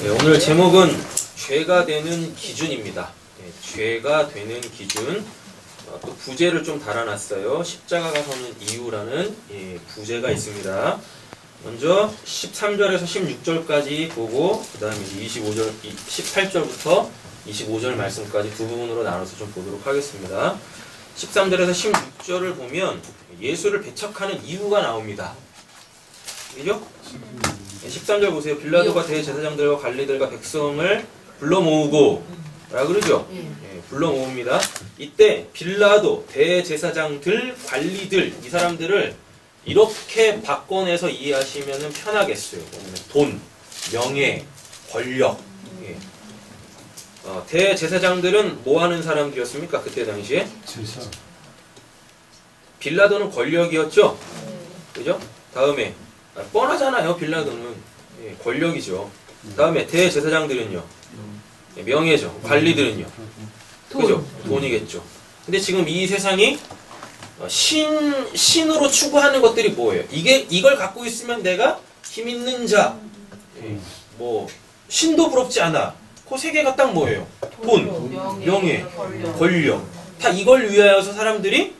네, 오늘 제목은 죄가 되는 기준입니다. 네, 죄가 되는 기준. 또 부제를 좀 달아놨어요. 십자가가 서는 이유라는 부제가 있습니다. 먼저 13절에서 16절까지 보고 그 다음에 18절부터 25절 말씀까지 두 부분으로 나눠서 좀 보도록 하겠습니다. 13절에서 16절을 보면 예수를 배척하는 이유가 나옵니다. 그죠? 13절 보세요. 빌라도가 대제사장들과 관리들과 백성을 불러 모으고 라고 그러죠? 불러 모읍니다. 이때 빌라도, 대제사장들, 관리들 이 사람들을 이렇게 바꿔내서 이해하시면 편하겠어요. 돈, 명예, 권력. 대제사장들은 뭐 하는 사람들이었습니까? 그때 당시에? 제사. 빌라도는 권력이었죠? 그죠? 다음에 뻔하잖아요. 빌라도는 권력이죠. 다음에 대제사장들은요? 명예죠. 관리들은요? 그죠? 돈이겠죠. 근데 지금 이 세상이 신으로 추구하는 것들이 뭐예요? 이걸 갖고 있으면 내가 힘 있는 자. 뭐 신도 부럽지 않아. 그 세 개가 딱 뭐예요? 돈, 명예, 권력. 다 이걸 위하여서 사람들이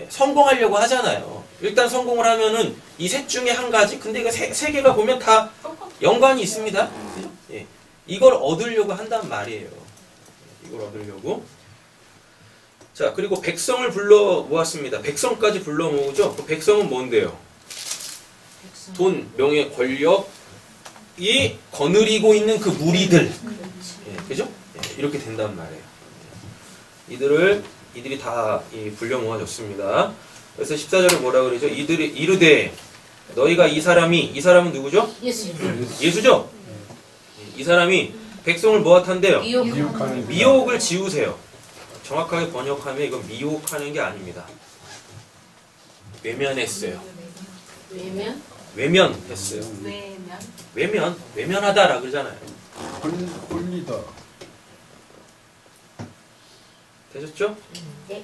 성공하려고 하잖아요. 일단 성공을 하면은 이 셋 중에 한 가지. 근데 이거 세 개가 보면 다 연관이 있습니다. 그죠? 이걸 얻으려고 한단 말이에요. 이걸 얻으려고. 자, 그리고 백성을 불러 모았습니다. 백성까지 불러 모으죠. 그 백성은 뭔데요? 돈, 명예, 권력이 거느리고 있는 그 무리들. 그죠? 이렇게 된단 말이에요. 이들이 다 불려 모아졌습니다. 그래서 14절에 뭐라 그러죠? 이들이 이르되 너희가 이 사람은 누구죠? 예수죠? 이 사람이 백성을 뭐하탄대요? 미혹을 지우세요. 정확하게 번역하면 이건 미혹하는 게 아닙니다. 외면했어요. 외면했어요. 외면하다라 그러잖아요. 권리다. 되셨죠? 네.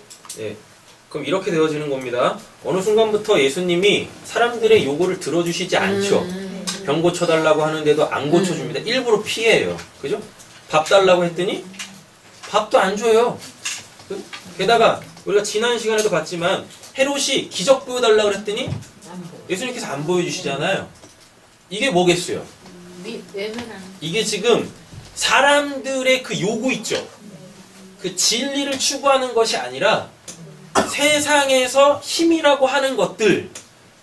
그럼 이렇게 되어지는 겁니다. 어느 순간부터 예수님이 사람들의 요구를 들어주시지 않죠. 병 고쳐달라고 하는데도 안 고쳐줍니다. 일부러 피해요. 그죠? 밥 달라고 했더니 밥도 안 줘요. 게다가 우리가 지난 시간에도 봤지만 헤롯이 기적 보여달라고 했더니 예수님께서 안 보여주시잖아요. 이게 뭐겠어요? 이게 지금 사람들의 그 요구 있죠. 그 진리를 추구하는 것이 아니라 세상에서 힘이라고 하는 것들,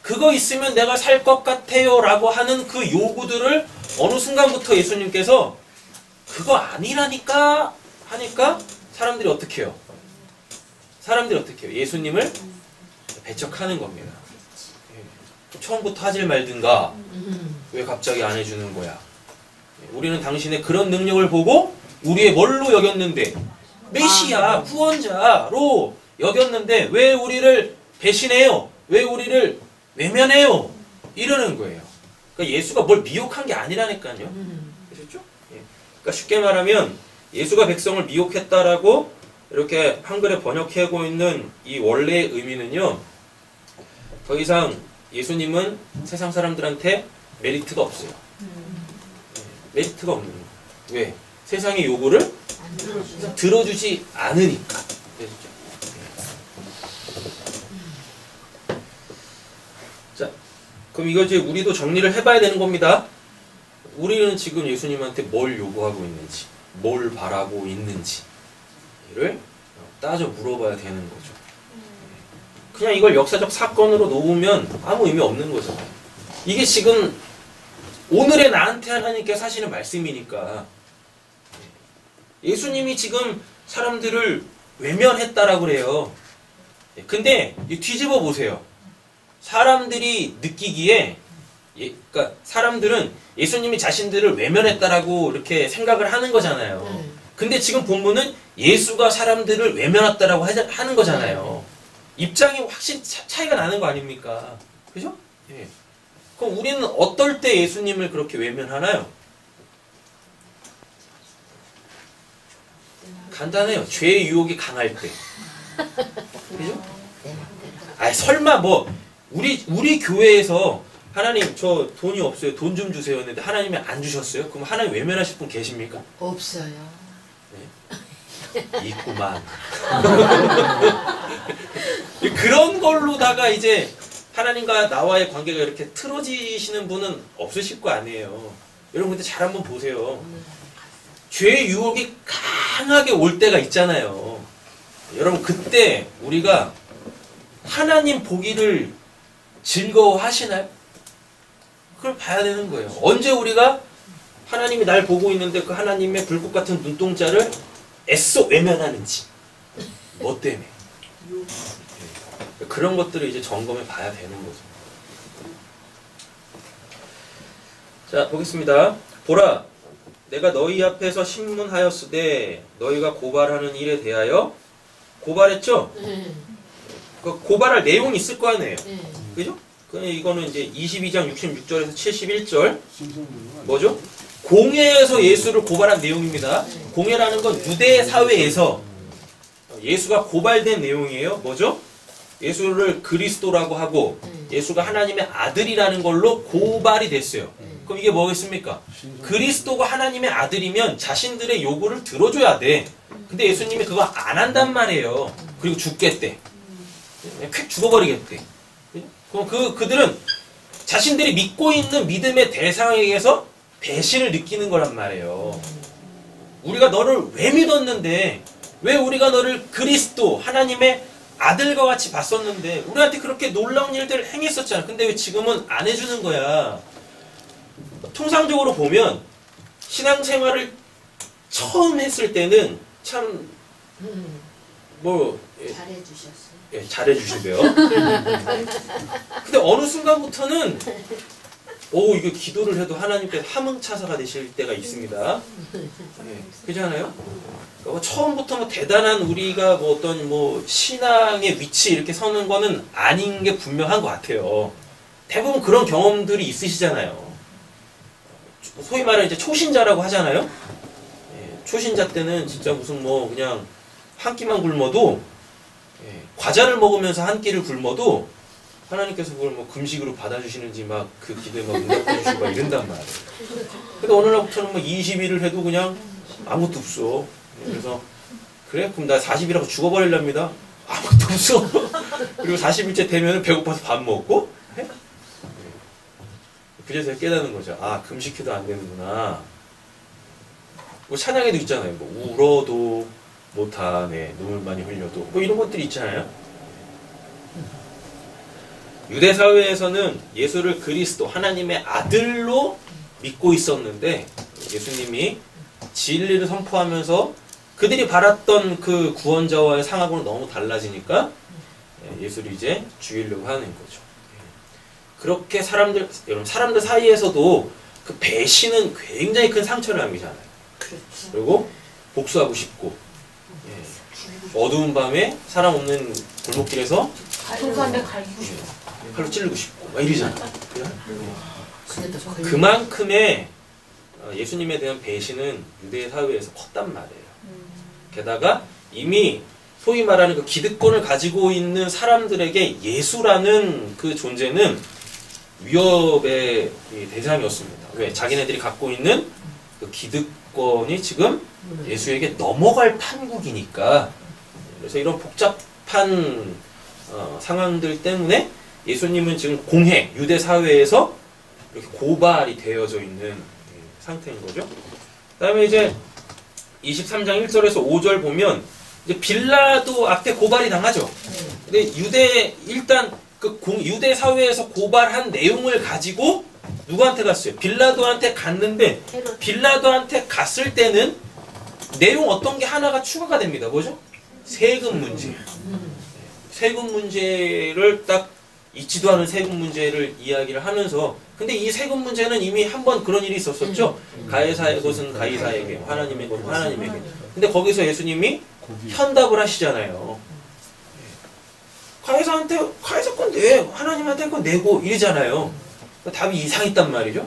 그거 있으면 내가 살 것 같아요 라고 하는 그 요구들을 어느 순간부터 예수님께서 그거 아니라니까 하니까 사람들이 어떻게 해요? 예수님을 배척하는 겁니다. 처음부터 하질 말든가 왜 갑자기 안 해주는 거야? 우리는 당신의 그런 능력을 보고 우리의 뭘로 여겼는데 메시아, 구원자로 여겼는데 왜 우리를 배신해요? 왜 우리를 외면해요? 이러는 거예요. 그러니까 예수가 뭘 미혹한 게 아니라니까요. 그렇죠? 그러니까 쉽게 말하면 예수가 백성을 미혹했다라고 이렇게 한글에 번역하고 있는 이 원래의 의미는요. 더 이상 예수님은 세상 사람들한테 메리트가 없어요. 메리트가 없는 거예요. 왜? 세상의 요구를 들어주지 않으니까. 그렇죠? 자, 그럼 이거 이제 우리도 정리를 해봐야 되는 겁니다. 우리는 지금 예수님한테 뭘 요구하고 있는지, 뭘 바라고 있는지를 따져 물어봐야 되는 거죠. 그냥 이걸 역사적 사건으로 놓으면 아무 의미 없는 거잖아요. 이게 지금 오늘의 나한테 하나님께서 하시는 말씀이니까. 예수님이 지금 사람들을 외면했다라고 그래요. 근데 뒤집어 보세요. 사람들이 느끼기에, 그러니까 사람들은 예수님이 자신들을 외면했다라고 이렇게 생각을 하는 거잖아요. 근데 지금 본문은 예수가 사람들을 외면했다라고 하는 거잖아요. 입장이 확실히 차이가 나는 거 아닙니까? 그죠? 예. 그럼 우리는 어떨 때 예수님을 그렇게 외면하나요? 간단해요. 죄의 유혹이 강할 때. 그죠? 설마 우리 교회에서 하나님 저 돈이 없어요. 돈 좀 주세요. 했는데 하나님이 안 주셨어요. 그럼 하나님 외면하실 분 계십니까? 없어요. 있구만. 그런 걸로다가 이제 하나님과 나와의 관계가 이렇게 틀어지시는 분은 없으실 거 아니에요. 여러분 근데 잘 한번 보세요. 죄의 유혹이 강하게 올 때가 있잖아요. 여러분 그때 우리가 하나님 보기를 즐거워하시나요? 그걸 봐야 되는 거예요. 언제 우리가 하나님이 날 보고 있는데 그 하나님의 불꽃 같은 눈동자를 애써 외면하는지 뭐 때문에 그런 것들을 이제 점검해 봐야 되는 거죠. 자 보겠습니다. 보라 내가 너희 앞에서 신문하였으되 너희가 고발하는 일에 대하여 고발했죠? 그 고발할 내용이 있을 거 아니에요. 그죠? 이거는 이제 22장 66절에서 71절 뭐죠? 공회에서 예수를 고발한 내용입니다. 공회라는 건 유대 사회에서 예수가 고발된 내용이에요. 뭐죠? 예수를 그리스도라고 하고 예수가 하나님의 아들이라는 걸로 고발이 됐어요. 그럼 이게 뭐겠습니까? 그리스도가 하나님의 아들이면 자신들의 요구를 들어줘야 돼. 근데 예수님이 그거 안 한단 말이에요. 그리고 죽겠대. 퀵 죽어버리겠대. 그럼 그들은 자신들이 믿고 있는 믿음의 대상에게서 배신을 느끼는 거란 말이에요. 우리가 너를 왜 믿었는데 왜 우리가 너를 그리스도 하나님의 아들과 같이 봤었는데 우리한테 그렇게 놀라운 일들을 행했었잖아. 근데 왜 지금은 안 해주는 거야. 통상적으로 보면 신앙생활을 처음 했을 때는 참 뭐 잘해주셨어요. 예, 잘해주신대요. 근데 어느 순간부터는 이거 기도를 해도 하나님께서 함흥차사가 되실 때가 있습니다. 예, 그렇지 않아요? 그러니까 처음부터 뭐 대단한 우리가 뭐 어떤 뭐 신앙의 위치 이렇게 서는 거는 아닌 게 분명한 것 같아요. 대부분 그런 경험들이 있으시잖아요. 소위 말하는 이제 초신자라고 하잖아요. 예, 초신자 때는 진짜 무슨 뭐 그냥 한 끼만 굶어도 과자를 먹으면서 한 끼를 굶어도 하나님께서 그걸 뭐 금식으로 받아주시는지 막 그 기도에 막 응답해주시고 막 이런단 말이에요. 근데 어느 날부터는 뭐 20일을 해도 그냥 아무것도 없어. 그래서 그래? 그럼 나 40일하고 죽어버리랍니다. 아무것도 없어. 그리고 40일째 되면 배고파서 밥 먹고 그래서 깨닫는 거죠. 아 금식해도 안 되는구나. 뭐 찬양에도 있잖아요. 뭐 울어도 못하네, 눈물 많이 흘려도 뭐 이런 것들이 있잖아요. 유대 사회에서는 예수를 그리스도 하나님의 아들로 믿고 있었는데 예수님이 진리를 선포하면서 그들이 바랐던 그 구원자와의 상황으로 너무 달라지니까 예수를 이제 죽이려고 하는 거죠. 그렇게 여러분 사람들 사이에서도 그 배신은 굉장히 큰 상처를 남기잖아요. 그리고 복수하고 싶고 어두운 밤에 사람 없는 골목길에서 풍선에 갈기고 싶어. 칼로 찌르고 싶고 막 이러잖아. 그만큼의 예수님에 대한 배신은 유대 사회에서 컸단 말이에요. 게다가 이미 소위 말하는 그 기득권을 가지고 있는 사람들에게 예수라는 그 존재는 위협의 대상이었습니다. 왜? 자기네들이 갖고 있는 그 기득권이 지금 예수에게 넘어갈 판국이니까. 그래서 이런 복잡한 상황들 때문에 예수님은 지금 공회, 유대 사회에서 이렇게 고발이 되어져 있는 상태인 거죠. 그 다음에 이제 23장 1절에서 5절 보면 이제 빌라도 앞에 고발이 당하죠. 근데 일단 유대 사회에서 고발한 내용을 가지고 누구한테 갔어요? 빌라도한테 갔는데 빌라도한테 갔을 때는 내용 어떤 게 하나가 추가가 됩니다. 뭐죠? 세금 문제. 세금 문제를 딱 있지도 않은 세금 문제를 이야기를 하면서 근데 이 세금 문제는 이미 한번 그런 일이 있었었죠. 가이사의 것은 가이사에게 하나님의 것은 하나님에게. 근데 거기서 예수님이 현답을 하시잖아요. 가이사 건 내, 하나님한테 건 내고 이러잖아요. 답이 이상했단 말이죠.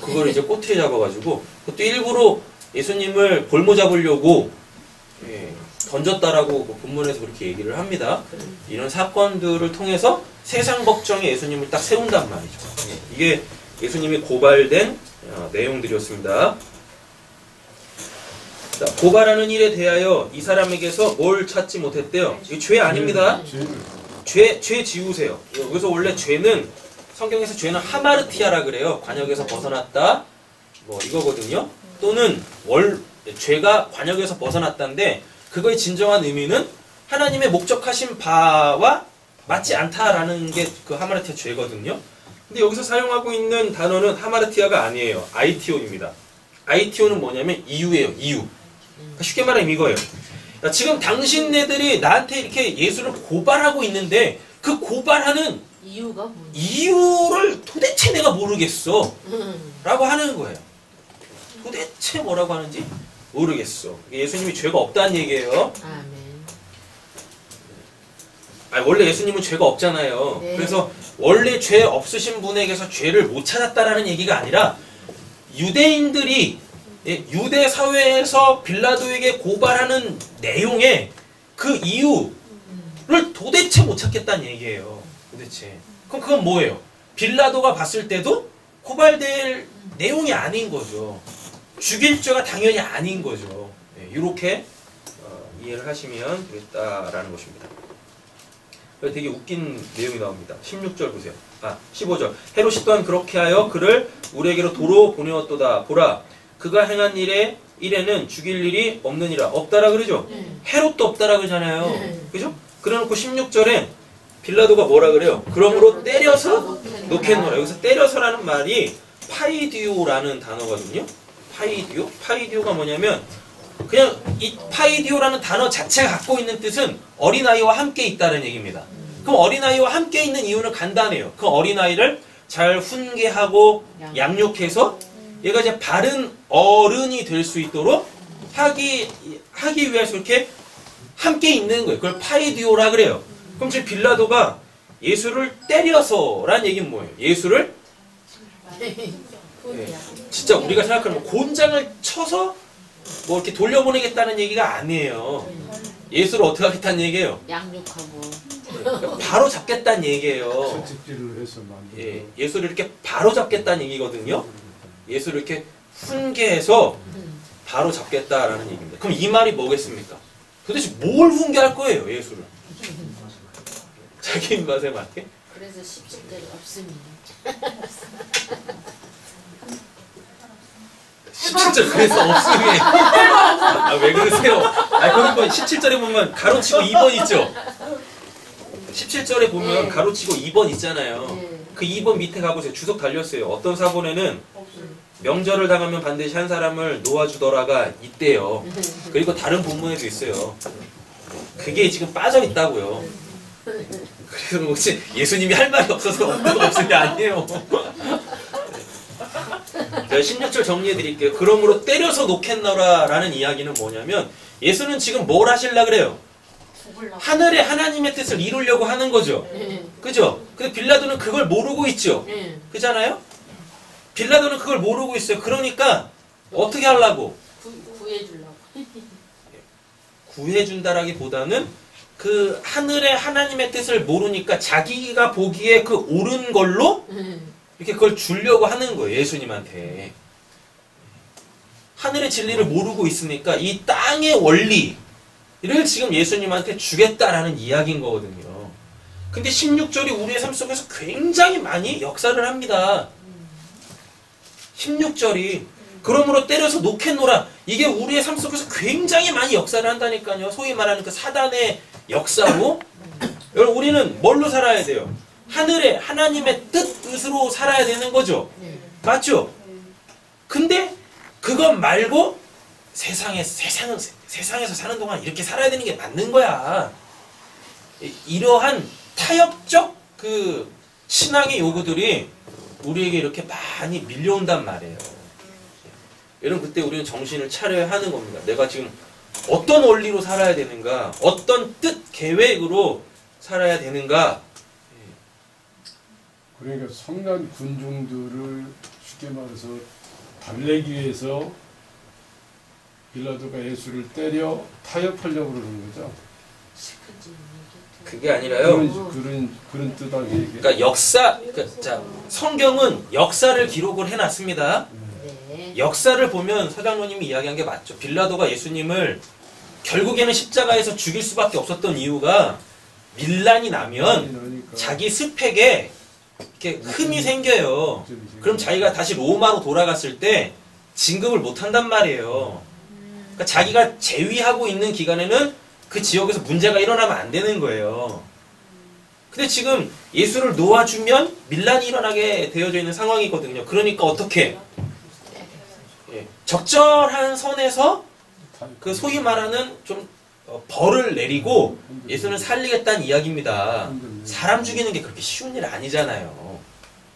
그걸 이제 꼬투리 잡아가지고 그것도 일부러 예수님을 볼모 잡으려고 더 던졌다라고 본문에서 그렇게 얘기를 합니다. 이런 사건들을 통해서 세상 걱정에 예수님을 딱 세운단 말이죠. 이게 예수님이 고발된 내용들이었습니다. 자, 고발하는 일에 대하여 이 사람에게서 뭘 찾지 못했대요? 이게 죄 아닙니다. 죄 지우세요. 여기서 원래 죄는 성경에서 죄는 하마르티아라 그래요. 관역에서 벗어났다. 뭐 이거거든요. 또는 죄가 관역에서 벗어났다인데 그거의 진정한 의미는 하나님의 목적하신 바와 맞지 않다라는 게 그 하마르티아 죄거든요. 근데 여기서 사용하고 있는 단어는 하마르티아가 아니에요. 아이티오입니다. 아이티오는 뭐냐면 이유예요. 이유. 그러니까 쉽게 말하면 이거예요. 그러니까 지금 당신네들이 나한테 이렇게 예수를 고발하고 있는데 그 고발하는 이유가 뭐냐? 이유를 도대체 내가 모르겠어 라고 하는 거예요. 도대체 뭐라고 하는지 모르겠어. 예수님이 죄가 없다는 얘기예요. 아멘. 원래 예수님은 죄가 없잖아요. 네. 그래서 원래 죄 없으신 분에게서 죄를 못 찾았다라는 얘기가 아니라 유대인들이 유대 사회에서 빌라도에게 고발하는 내용에 그 이유를 도대체 못 찾겠다는 얘기예요. 도대체. 그럼 그건 뭐예요? 빌라도가 봤을 때도 고발될 내용이 아닌 거죠. 죽일 죄가 당연히 아닌 거죠. 이렇게 이해를 하시면 되겠다라는 것입니다. 되게 웃긴 내용이 나옵니다. 16절 보세요. 15절. 헤롯이 또한 그렇게 하여 그를 우리에게로 도로 보내었도다. 보라, 그가 행한 일에는 죽일 일이 없느니라. 없다라 그러죠? 헤롯도 없다라 그러잖아요. 그죠? 그래놓고 16절에 빌라도가 뭐라 그래요? 그러므로 때려서 놓겠노라. 여기서 때려서라는 말이 파이디오라는 단어거든요. 파이디오? 파이디오가 뭐냐면 그냥 이 파이디오라는 단어 자체가 갖고 있는 뜻은 어린아이와 함께 있다는 얘기입니다. 그럼 어린아이와 함께 있는 이유는 간단해요. 그 어린아이를 잘 훈계하고 양육해서 얘가 이제 바른 어른이 될 수 있도록 하기 위해서 이렇게 함께 있는 거예요. 그걸 파이디오라 그래요. 그럼 지금 빌라도가 예수를 때려서라는 얘기는 뭐예요? 예수를 진짜 우리가 생각하는 곤장을 쳐서 뭐 이렇게 돌려보내겠다는 얘기가 아니에요. 예수를 어떻게 하겠다는 얘기예요? 양육하고. 바로 잡겠다는 얘기예요. 채찍질을 해서 만든 예수를 이렇게 바로 잡겠다는 얘기거든요. 예수를 이렇게 훈계해서 바로 잡겠다라는 얘기입니다. 그럼 이 말이 뭐겠습니까? 도대체 뭘 훈계할 거예요, 예수를? 자기 입맛에 맞게? 그래서 10절이 없습니다. 17절 그래서 없으면 왜 그러세요? 거기 보면 17절에 보면 가로치고 2번 있죠? 17절에 보면 네. 가로치고 2번 있잖아요. 네. 그 2번 밑에 가보세요. 주석 달렸어요. 어떤 사본에는 명절을 당하면 반드시 한 사람을 놓아주더라가 있대요. 그리고 다른 본문에도 있어요. 그게 지금 빠져 있다고요. 그래서 혹시 예수님이 할 말이 없어서 없는 게 아니에요. 제가 16절 정리해 드릴게요. 그러므로 때려서 놓겠노라 라는 이야기는 뭐냐면 예수는 지금 뭘 하실라 그래요? 하늘의 하나님의 뜻을 이루려고 하는 거죠. 그죠? 근데 빌라도는 그걸 모르고 있죠. 그잖아요? 빌라도는 그걸 모르고 있어요. 그러니까 어떻게 하려고? 구해주려고. 구해준다라기보다는 그 하늘의 하나님의 뜻을 모르니까 자기가 보기에 그 옳은 걸로 이렇게 그걸 주려고 하는 거예요. 예수님한테. 하늘의 진리를 모르고 있으니까 이 땅의 원리를 지금 예수님한테 주겠다라는 이야기인 거거든요. 근데 16절이 우리의 삶 속에서 굉장히 많이 역사를 합니다. 16절이 그러므로 때려서 놓겠노라. 이게 우리의 삶 속에서 굉장히 많이 역사를 한다니까요. 소위 말하는 그 사단의 역사로. 여러분 우리는 뭘로 살아야 돼요? 하늘의 하나님의 뜻으로 살아야 되는 거죠. 맞죠? 근데 그것 말고 세상에서 사는 동안 이렇게 살아야 되는 게 맞는 거야. 이러한 타협적 그 신앙의 요구들이 우리에게 이렇게 많이 밀려온단 말이에요. 여러분 그때 우리는 정신을 차려야 하는 겁니다. 내가 지금 어떤 원리로 살아야 되는가, 어떤 뜻, 계획으로 살아야 되는가. 그러니까 성난 군중들을 쉽게 말해서 달래기 위해서 빌라도가 예수를 때려 타협하려고 그러는 거죠. 그게 아니라요. 그런 뜻하게 얘기해. 그러니까 자, 성경은 역사를 기록을 해놨습니다. 네. 역사를 보면 서장로님이 이야기한 게 맞죠. 빌라도가 예수님을 결국에는 십자가에서 죽일 수밖에 없었던 이유가 밀란이 나면 나니까. 자기 스펙에 이렇게 흠이 생겨요. 그럼 자기가 다시 로마로 돌아갔을 때 진급을 못 한단 말이에요. 그러니까 자기가 재위하고 있는 기간에는 그 지역에서 문제가 일어나면 안 되는 거예요. 근데 지금 예수를 놓아주면 밀란이 일어나게 되어져 있는 상황이거든요. 그러니까 어떻게? 예, 적절한 선에서 그 소위 말하는 좀 벌을 내리고 예수는 살리겠다는 이야기입니다. 사람 죽이는 게 그렇게 쉬운 일 아니잖아요.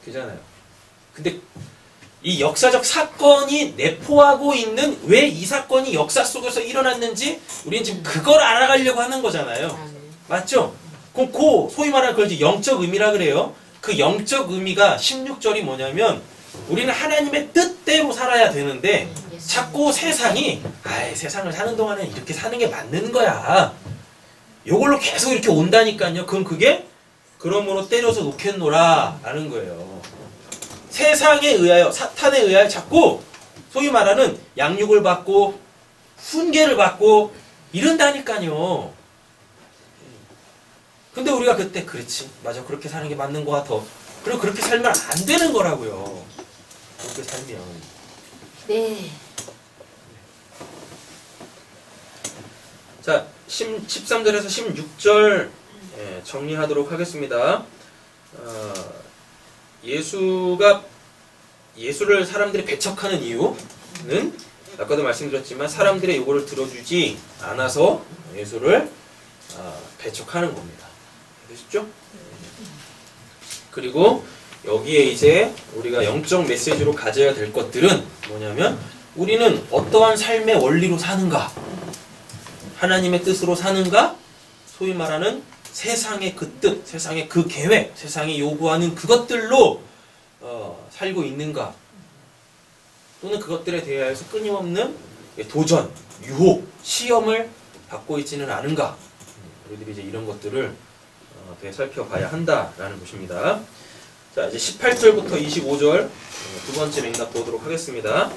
그잖아요. 근데 이 역사적 사건이 내포하고 있는 왜 이 사건이 역사 속에서 일어났는지 우리는 지금 그걸 알아가려고 하는 거잖아요. 맞죠? 그럼 그 소위 말하는 그걸 이제 영적 의미라 그래요. 그 영적 의미가 16절이 뭐냐면 우리는 하나님의 뜻대로 살아야 되는데 자꾸 세상이 세상을 사는 동안에 이렇게 사는 게 맞는 거야. 요걸로 계속 이렇게 온다니까요. 그럼 그게 그러므로 때려서 놓겠노라 라는 거예요. 세상에 의하여 사탄에 의하여 자꾸 소위 말하는 양육을 받고 훈계를 받고 이런다니까요. 근데 우리가 그때 그렇지 맞아 그렇게 사는 게 맞는 것 같아. 그리고 그렇게 살면 안 되는 거라고요. 그렇게 살면. 네. 자 13절에서 16절 정리하도록 하겠습니다. 예수를 사람들이 배척하는 이유는 아까도 말씀드렸지만 사람들의 요구를 들어주지 않아서 예수를 배척하는 겁니다. 되셨죠? 그리고 여기에 이제 우리가 영적 메시지로 가져야 될 것들은 뭐냐면 우리는 어떠한 삶의 원리로 사는가? 하나님의 뜻으로 사는가? 소위 말하는 세상의 그 뜻, 세상의 그 계획, 세상이 요구하는 그것들로 살고 있는가? 또는 그것들에 대해서 끊임없는 도전, 유혹, 시험을 받고 있지는 않은가? 우리들이 이제 이런 것들을 되게 살펴봐야 한다라는 것입니다. 자, 이제 18절부터 25절 두 번째 맥락 보도록 하겠습니다.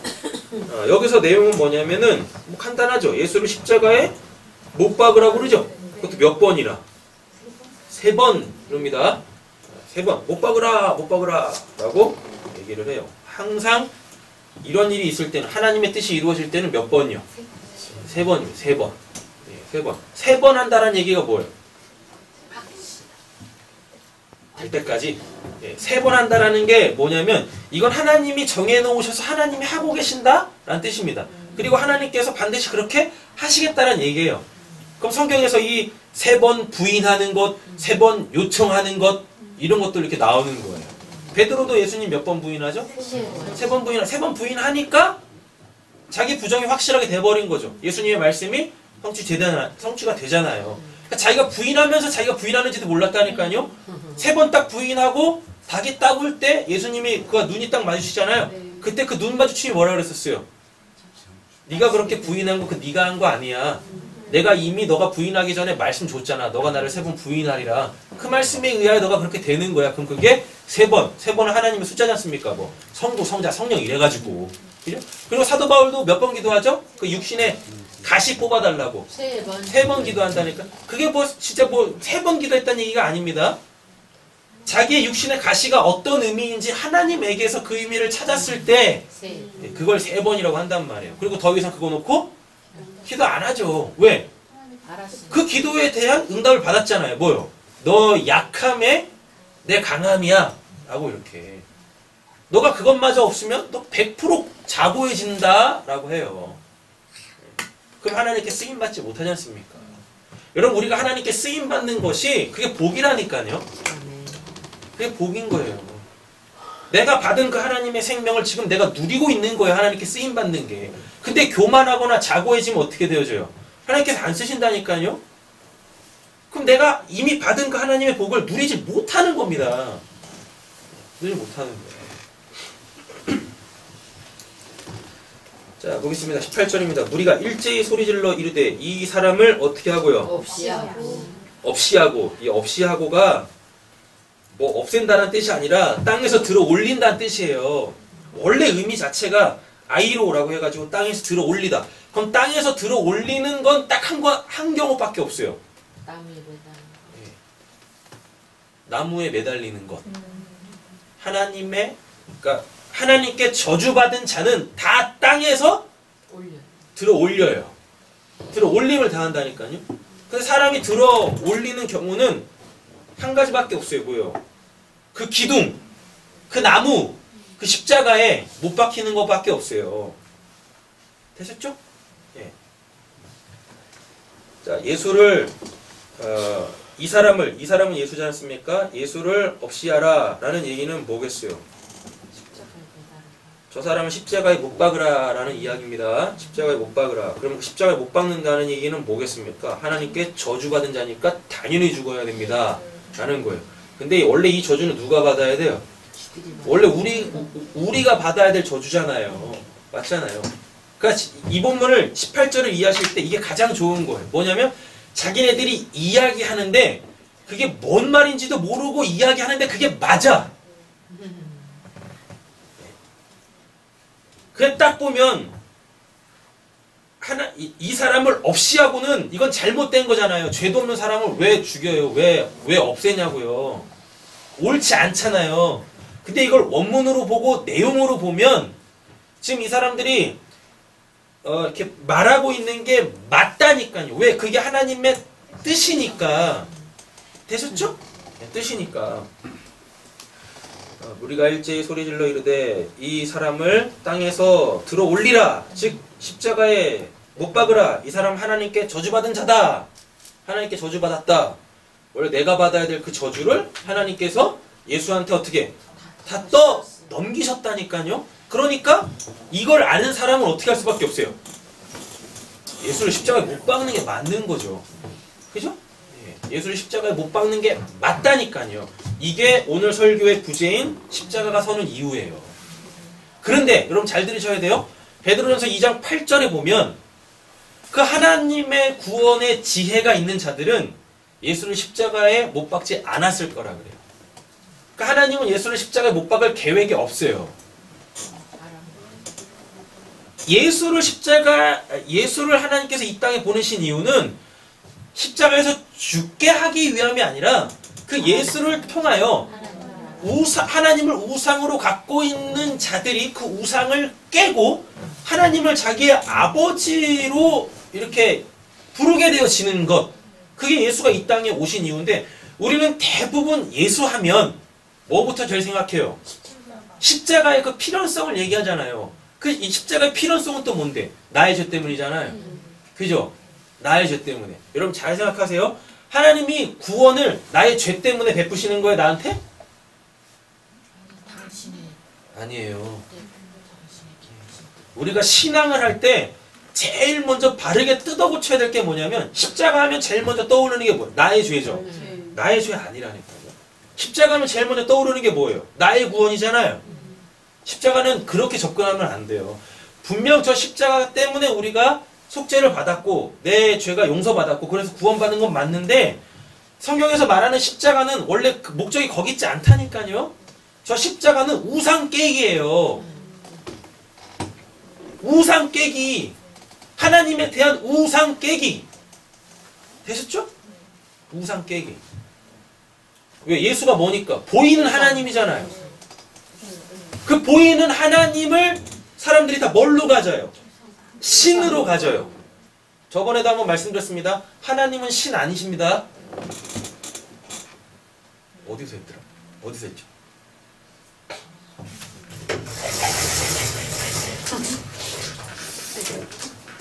여기서 내용은 뭐냐면은 뭐 간단하죠. 예수를 십자가에 못 박으라고 그러죠. 그것도 몇 번이라? 3번 그럽니다. 3번 못 박으라 못 박으라 라고 얘기를 해요. 항상 이런 일이 있을 때는 하나님의 뜻이 이루어질 때는 몇 번이요? 3번이요. 3번. 네, 3번. 3번 한다는 얘기가 뭐예요? 될 때까지. 네, 3번 한다라는 게 뭐냐면 이건 하나님이 정해놓으셔서 하나님이 하고 계신다라는 뜻입니다. 그리고 하나님께서 반드시 그렇게 하시겠다는 얘기예요. 그럼 성경에서 이 3번 부인하는 것, 3번 요청하는 것 이런 것들 이렇게 나오는 거예요. 베드로도 예수님 몇 번 부인하죠? 3번 부인하. 3번 부인하니까 자기 부정이 확실하게 돼버린 거죠. 예수님의 말씀이 성취가 되잖아요. 그러니까 자기가 부인하면서 자기가 부인하는지도 몰랐다니까요. 3번 딱 부인하고 닭이 딱 울 때 예수님이 그 눈이 딱 마주치잖아요. 그때 그 눈 마주침이 뭐라 그랬었어요? 네가 그렇게 부인한 거 그 네가 한 거 아니야. 내가 이미 너가 부인하기 전에 말씀 줬잖아. 너가 나를 3번 부인하리라. 그 말씀에 의하여 너가 그렇게 되는 거야. 그럼 그게 3번. 3번은 하나님의 숫자지 않습니까? 뭐 성부, 성자, 성령 이래가지고. 그죠? 그리고 사도 바울도 몇 번 기도하죠? 그 육신에 가시 뽑아달라고. 3번 기도한다니까. 그게 뭐 진짜 뭐 3번 기도했다는 얘기가 아닙니다. 자기의 육신의 가시가 어떤 의미인지 하나님에게서 그 의미를 찾았을 때 그걸 3번이라고 한단 말이에요. 그리고 더 이상 그거 놓고 기도 안 하죠. 왜? 그 기도에 대한 응답을 받았잖아요. 뭐요? 너 약함에 내 강함이야. 라고 이렇게. 너가 그것마저 없으면 너 100% 자고해진다. 라고 해요. 그럼 하나님께 쓰임받지 못하지 않습니까? 여러분 우리가 하나님께 쓰임받는 것이 그게 복이라니까요. 그게 복인 거예요. 내가 받은 그 하나님의 생명을 지금 내가 누리고 있는 거예요. 하나님께 쓰임받는 게. 근데 교만하거나 자고해지면 어떻게 되어져요? 하나님께서 안 쓰신다니까요. 그럼 내가 이미 받은 그 하나님의 복을 누리지 못하는 겁니다. 누리지 못하는 거예요. 자, 보겠습니다. 18절입니다. 무리가 일제히 소리질러 이르되 이 사람을 어떻게 하고요? 없이 하고. 없이 하고. 이 없이 하고가 뭐 없앤다는 뜻이 아니라 땅에서 들어 올린다는 뜻이에요. 원래 의미 자체가 아이로라고 해가지고 땅에서 들어 올리다. 그럼 땅에서 들어 올리는 건 딱 한 경우밖에 없어요. 나무에 매달리는 것. 그러니까 하나님께 저주받은 자는 다 땅에서 들어 올려요. 들어 올림을 당한다니까요. 근데 사람이 들어 올리는 경우는 한 가지밖에 없어요. 뭐요? 그 기둥, 그 나무, 그 십자가에 못 박히는 것밖에 없어요. 되셨죠? 예. 자, 예수를 이 사람은 예수지 않습니까? 예수를 없이 하라 라는 얘기는 뭐겠어요? 저 사람을 십자가에 못 박으라 라는 이야기입니다. 십자가에 못 박으라. 그럼 그 십자가에 못 박는다는 얘기는 뭐겠습니까? 하나님께 저주받은 자니까 당연히 죽어야 됩니다 라는 거예요. 근데 원래 이 저주는 누가 받아야 돼요? 원래 우리가 받아야 될 저주잖아요. 맞잖아요. 그러니까 이 본문을 18절을 이해하실 때 이게 가장 좋은 거예요. 뭐냐면 자기네들이 이야기하는데 그게 뭔 말인지도 모르고 이야기하는데 그게 맞아. 그냥 딱 보면 이 사람을 없이 하고는 이건 잘못된 거잖아요. 죄도 없는 사람을 왜 죽여요? 왜 없애냐고요. 옳지 않잖아요. 근데 이걸 원문으로 보고 내용으로 보면 지금 이 사람들이 이렇게 말하고 있는 게 맞다니까요. 왜? 그게 하나님의 뜻이니까. 되셨죠? 네, 뜻이니까. 우리가 일제히 소리질러 이르되 이 사람을 땅에서 들어 올리라. 즉 십자가에 못 박으라. 이 사람 하나님께 저주받은 자다. 하나님께 저주받았다. 원래 내가 받아야 될 그 저주를 하나님께서 예수한테 어떻게 다 넘기셨다니까요. 그러니까 이걸 아는 사람은 어떻게 할 수밖에 없어요. 예수를 십자가에 못 박는 게 맞는 거죠. 그죠? 예수를 십자가에 못 박는 게 맞다니까요. 이게 오늘 설교의 부제인 십자가가 서는 이유예요. 그런데 여러분 잘 들으셔야 돼요. 베드로전서 2장 8절에 보면 그 하나님의 구원의 지혜가 있는 자들은 예수를 십자가에 못 박지 않았을 거라 그래요. 그러니까 하나님은 예수를 십자가에 못 박을 계획이 없어요. 예수를 하나님께서 이 땅에 보내신 이유는 십자가에서 죽게 하기 위함이 아니라 그 예수를 통하여 하나님을 우상으로 갖고 있는 자들이 그 우상을 깨고 하나님을 자기의 아버지로 이렇게 부르게 되어지는 것. 그게 예수가 이 땅에 오신 이유인데 우리는 대부분 예수하면 뭐부터 제일 생각해요? 십자가의 그 필연성을 얘기하잖아요. 이 십자가의 필연성은 또 뭔데? 나의 죄 때문이잖아요. 그죠? 나의 죄 때문에. 여러분 잘 생각하세요. 하나님이 구원을 나의 죄 때문에 베푸시는 거예요, 나한테? 아니에요. 우리가 신앙을 할 때 제일 먼저 바르게 뜯어 고쳐야 될 게 뭐냐면 십자가 하면 제일 먼저 떠오르는 게 뭐예요? 나의 죄죠. 나의 죄 아니라니까요. 십자가 하면 제일 먼저 떠오르는 게 뭐예요? 나의 구원이잖아요. 십자가는 그렇게 접근하면 안 돼요. 분명 저 십자가 때문에 우리가 속죄를 받았고 내 죄가 용서받았고 그래서 구원받은 건 맞는데 성경에서 말하는 십자가는 원래 그 목적이 거기 있지 않다니까요. 저 십자가는 우상 깨기예요. 우상 깨기. 하나님에 대한 우상 깨기. 되셨죠? 우상 깨기. 왜? 예수가 뭐니까? 보이는 하나님이잖아요. 그 보이는 하나님을 사람들이 다 뭘로 가져요? 신으로 가져요. 저번에도 한번 말씀드렸습니다. 하나님은 신 아니십니다. 어디서 했더라? 어디서 했죠?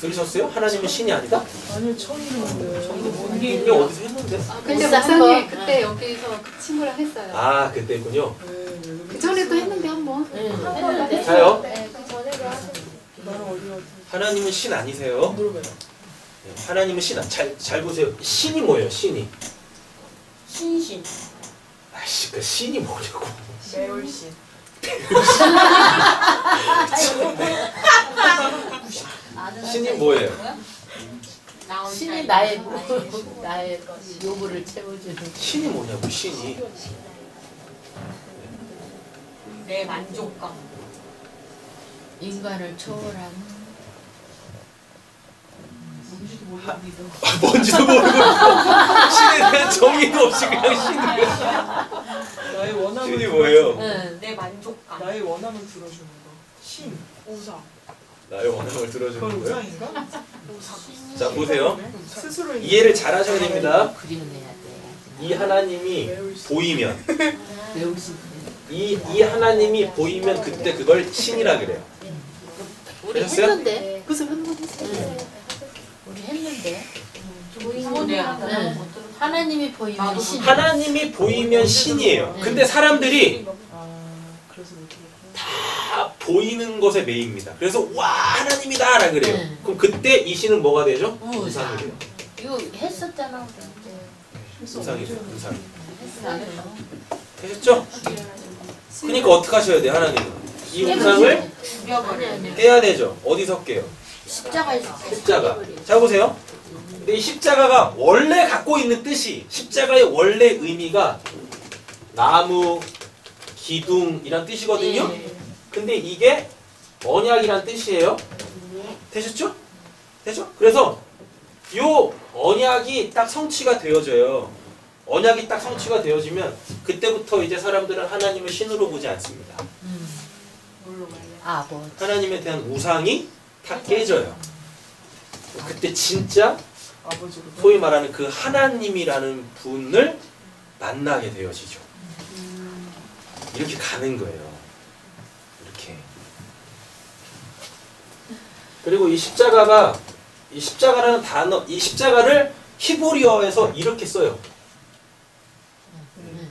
들으셨어요? 하나님은 신이 아니다? 아니요, 처음 듣는데. 이게 어디서 했는데? 근데 목사님 그때 여기서 그 친구랑 했어요. 아, 그때 했군요. 그 전에도 했는데 한번. 했는데. 자요. 그 전에도 하셨는데. 하나님은 신 아니세요? 네, 하나님은 신 잘 보세요. 신이 뭐예요? 신이. 신신. 아씨, 그 신이 뭐냐고. 매울신. 신이 뭐예요? 신이 나의 나의 요구를 채워주는. 신이 뭐냐고, 신이. 내 만족감. 인간을 초월한. 뭔지도 모르고 신에 대한 정의도 없이 그냥 신을. 나의 원함을 신이 뭐예요? 응. 내 만족감. 나의 원함을 들어주는 거. 신, 우상. 나의 원함을 그건 들어주는 거예요. 우상인가? 자, 보세요. 스스로 이해를 잘 하셔야 됩니다. 그림을 내야 돼. 이 하나님이 보이면, 배울 수 있는. 이 하나님이 보이면 그때 그걸 신이라 그래요. 우리 됐어요? 했는데. 그래서 한번 했어요. 우리 했는데. 응. 하나님이 보이면 신. 하나님이 보이면 신이에요. 근데 사람들이 그래서 못해. 다 보이는 것에 매입니다. 그래서 와 하나님이다 라 그래요. 네. 그럼 그때 이 신은 뭐가 되죠? 우상. 우상이 돼요. 이거 했었잖아. 우상이 돼요. 우상. 했어요. 되셨죠? 그러니까 어떻게 하셔야 돼요? 하나님은 이 우상을 죽여버려. 깨야 되죠. 어디서 깨요? 십자가에서. 십자가. 자 보세요. 근데 이 십자가가 원래 갖고 있는 뜻이, 십자가의 원래 의미가 나무, 기둥이란 뜻이거든요. 예. 근데 이게 언약이란 뜻이에요. 되셨죠? 되죠? 그래서 요 언약이 딱 성취가 되어져요. 언약이 딱 성취가 되어지면 그때부터 이제 사람들은 하나님을 신으로 보지 않습니다. 아버지. 하나님에 대한 우상이 다 깨져요. 그때 진짜 아버지로. 소위 말하는 그 하나님이라는 분을 만나게 되어지죠. 이렇게 가는 거예요. 이렇게. 그리고 이 십자가라는 단어, 이 십자가를 히브리어에서 이렇게 써요.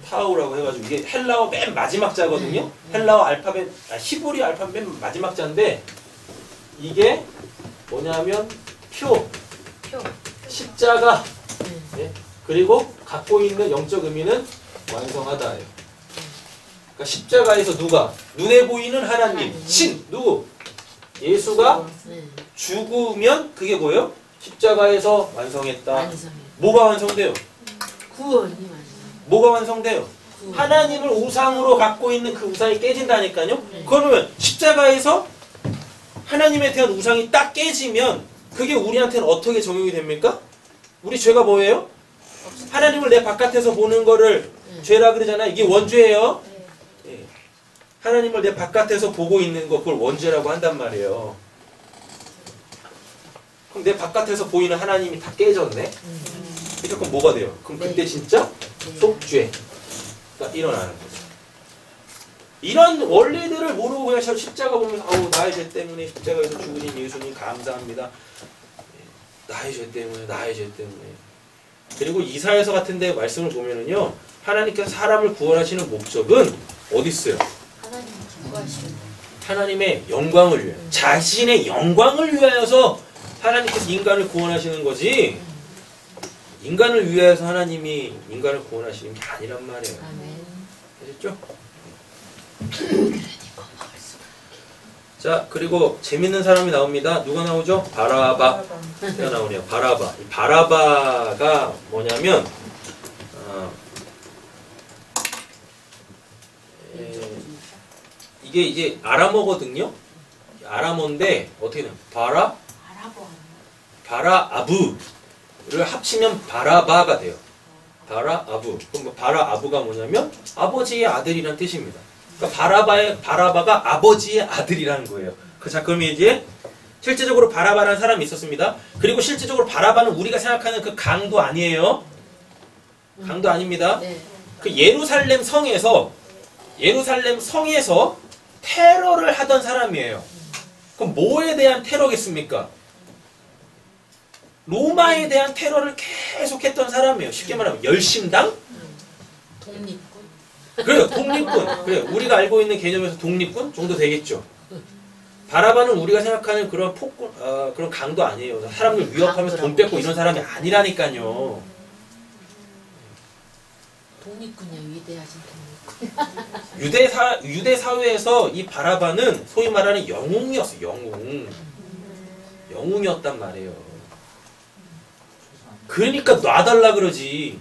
타우라고 해가지고 이게 헬라어 맨 마지막 자거든요. 헬라어 알파벳, 히브리 알파벳 맨 마지막 자인데 이게 뭐냐면 표, 십자가, 예? 그리고 갖고 있는 영적 의미는 완성하다예요. 그러니까 십자가에서 누가? 눈에 보이는 하나님, 신, 누구? 예수가 죽으면 그게 뭐예요? 십자가에서 완성했다. 완성해. 뭐가 완성돼요? 구원이 완성. 뭐가 완성돼요? 하나님을 우상으로 갖고 있는 그 우상이 깨진다니까요. 그러면 십자가에서 하나님에 대한 우상이 딱 깨지면 그게 우리한테는 어떻게 적용이 됩니까? 우리 죄가 뭐예요? 하나님을 내 바깥에서 보는 거를 죄라 그러잖아요. 이게 원죄예요. 예. 하나님을 내 바깥에서 보고 있는 거 그걸 원죄라고 한단 말이에요. 그럼 내 바깥에서 보이는 하나님이 다 깨졌네. 그럼 뭐가 돼요? 그럼 그때 진짜 속죄가 일어나는 거죠. 이런 원리들을 모르고 그냥 십자가 보면서 아우 나의 죄 때문에 십자가에서 죽으신 예수님 감사합니다. 나의 죄 때문에 나의 죄 때문에. 그리고 이사야서 같은 데 말씀을 보면은요. 하나님께서 사람을 구원하시는 목적은 어디 있어요? 하나님 기뻐하시는. 하나님의 영광을 위하여. 자신의 영광을 위하여서 하나님께서 인간을 구원하시는 거지. 인간을 위하여서 하나님이 인간을 구원하시는 게 아니란 말이에요. 아멘. 아셨죠? 자, 그리고 재밌는 사람이 나옵니다. 누가 나오죠? 바라바가 나오네요. 바라바. 이 바라바가 뭐냐면 이게 이제 아람어거든요. 아람어인데 어떻게 되냐? 바라아부를 합치면 바라바가 돼요. 바라아부. 그럼 뭐 바라아부가 뭐냐면 아버지의 아들이란 뜻입니다. 그러니까 바라바가 아버지의 아들이라는 거예요. 자, 그러면 이제 실제적으로 바라바라는 사람이 있었습니다. 그리고 실제적으로 바라바는 우리가 생각하는 그 강도 아니에요. 강도 아닙니다. 네. 그 예루살렘 성에서 테러를 하던 사람이에요. 그럼 뭐에 대한 테러겠습니까? 로마에 대한 테러를 계속했던 사람이에요. 쉽게 말하면 열심당? 독립군. 그래요. 독립군. 그래요. 우리가 알고 있는 개념에서 독립군 정도 되겠죠. 바라바는 우리가 생각하는 그런 폭군, 그런 강도 아니에요. 사람들 위협하면서 돈 뺏고 이런 사람이 아니라니까요. 독립군이요. 위대하신 독립군. 유대 사회에서 이 바라바는 소위 말하는 영웅이었어요. 영웅. 영웅이었단 말이에요. 그러니까 놔달라 그러지.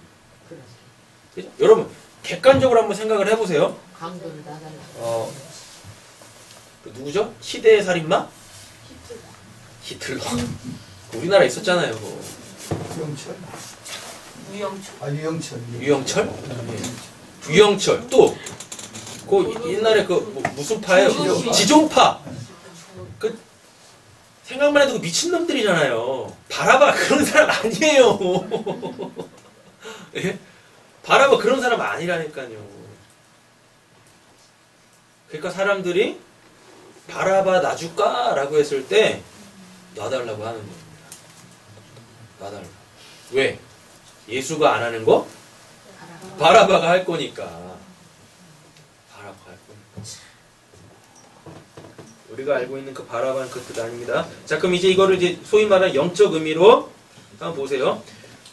그죠? 여러분 객관적으로 한번 생각을 해보세요. 강도를 나달라. 그 누구죠? 시대의 살인마? 히틀러. 우리나라에 있었잖아요. 그거. 유영철. 유영철. 아 유영철. 유영철? 예. 유영철 또 그 옛날에 그 무슨 파예요? 지존파. 그 생각만 해도 그 미친놈들이잖아요. 바라바 그런 사람 아니에요. 예? 바라바 그런 사람 아니라니까요. 그러니까 사람들이 바라바 놔줄까? 라고 했을 때 놔달라고 하는 겁니다. 놔달라. 왜? 예수가 안 하는 거? 바라바가 할 거니까. 바라바가 할 거니까. 우리가 알고 있는 그 바라바는 그 뜻 아닙니다. 자, 그럼 이제 이거를 이제 소위 말하는 영적 의미로 한번 보세요.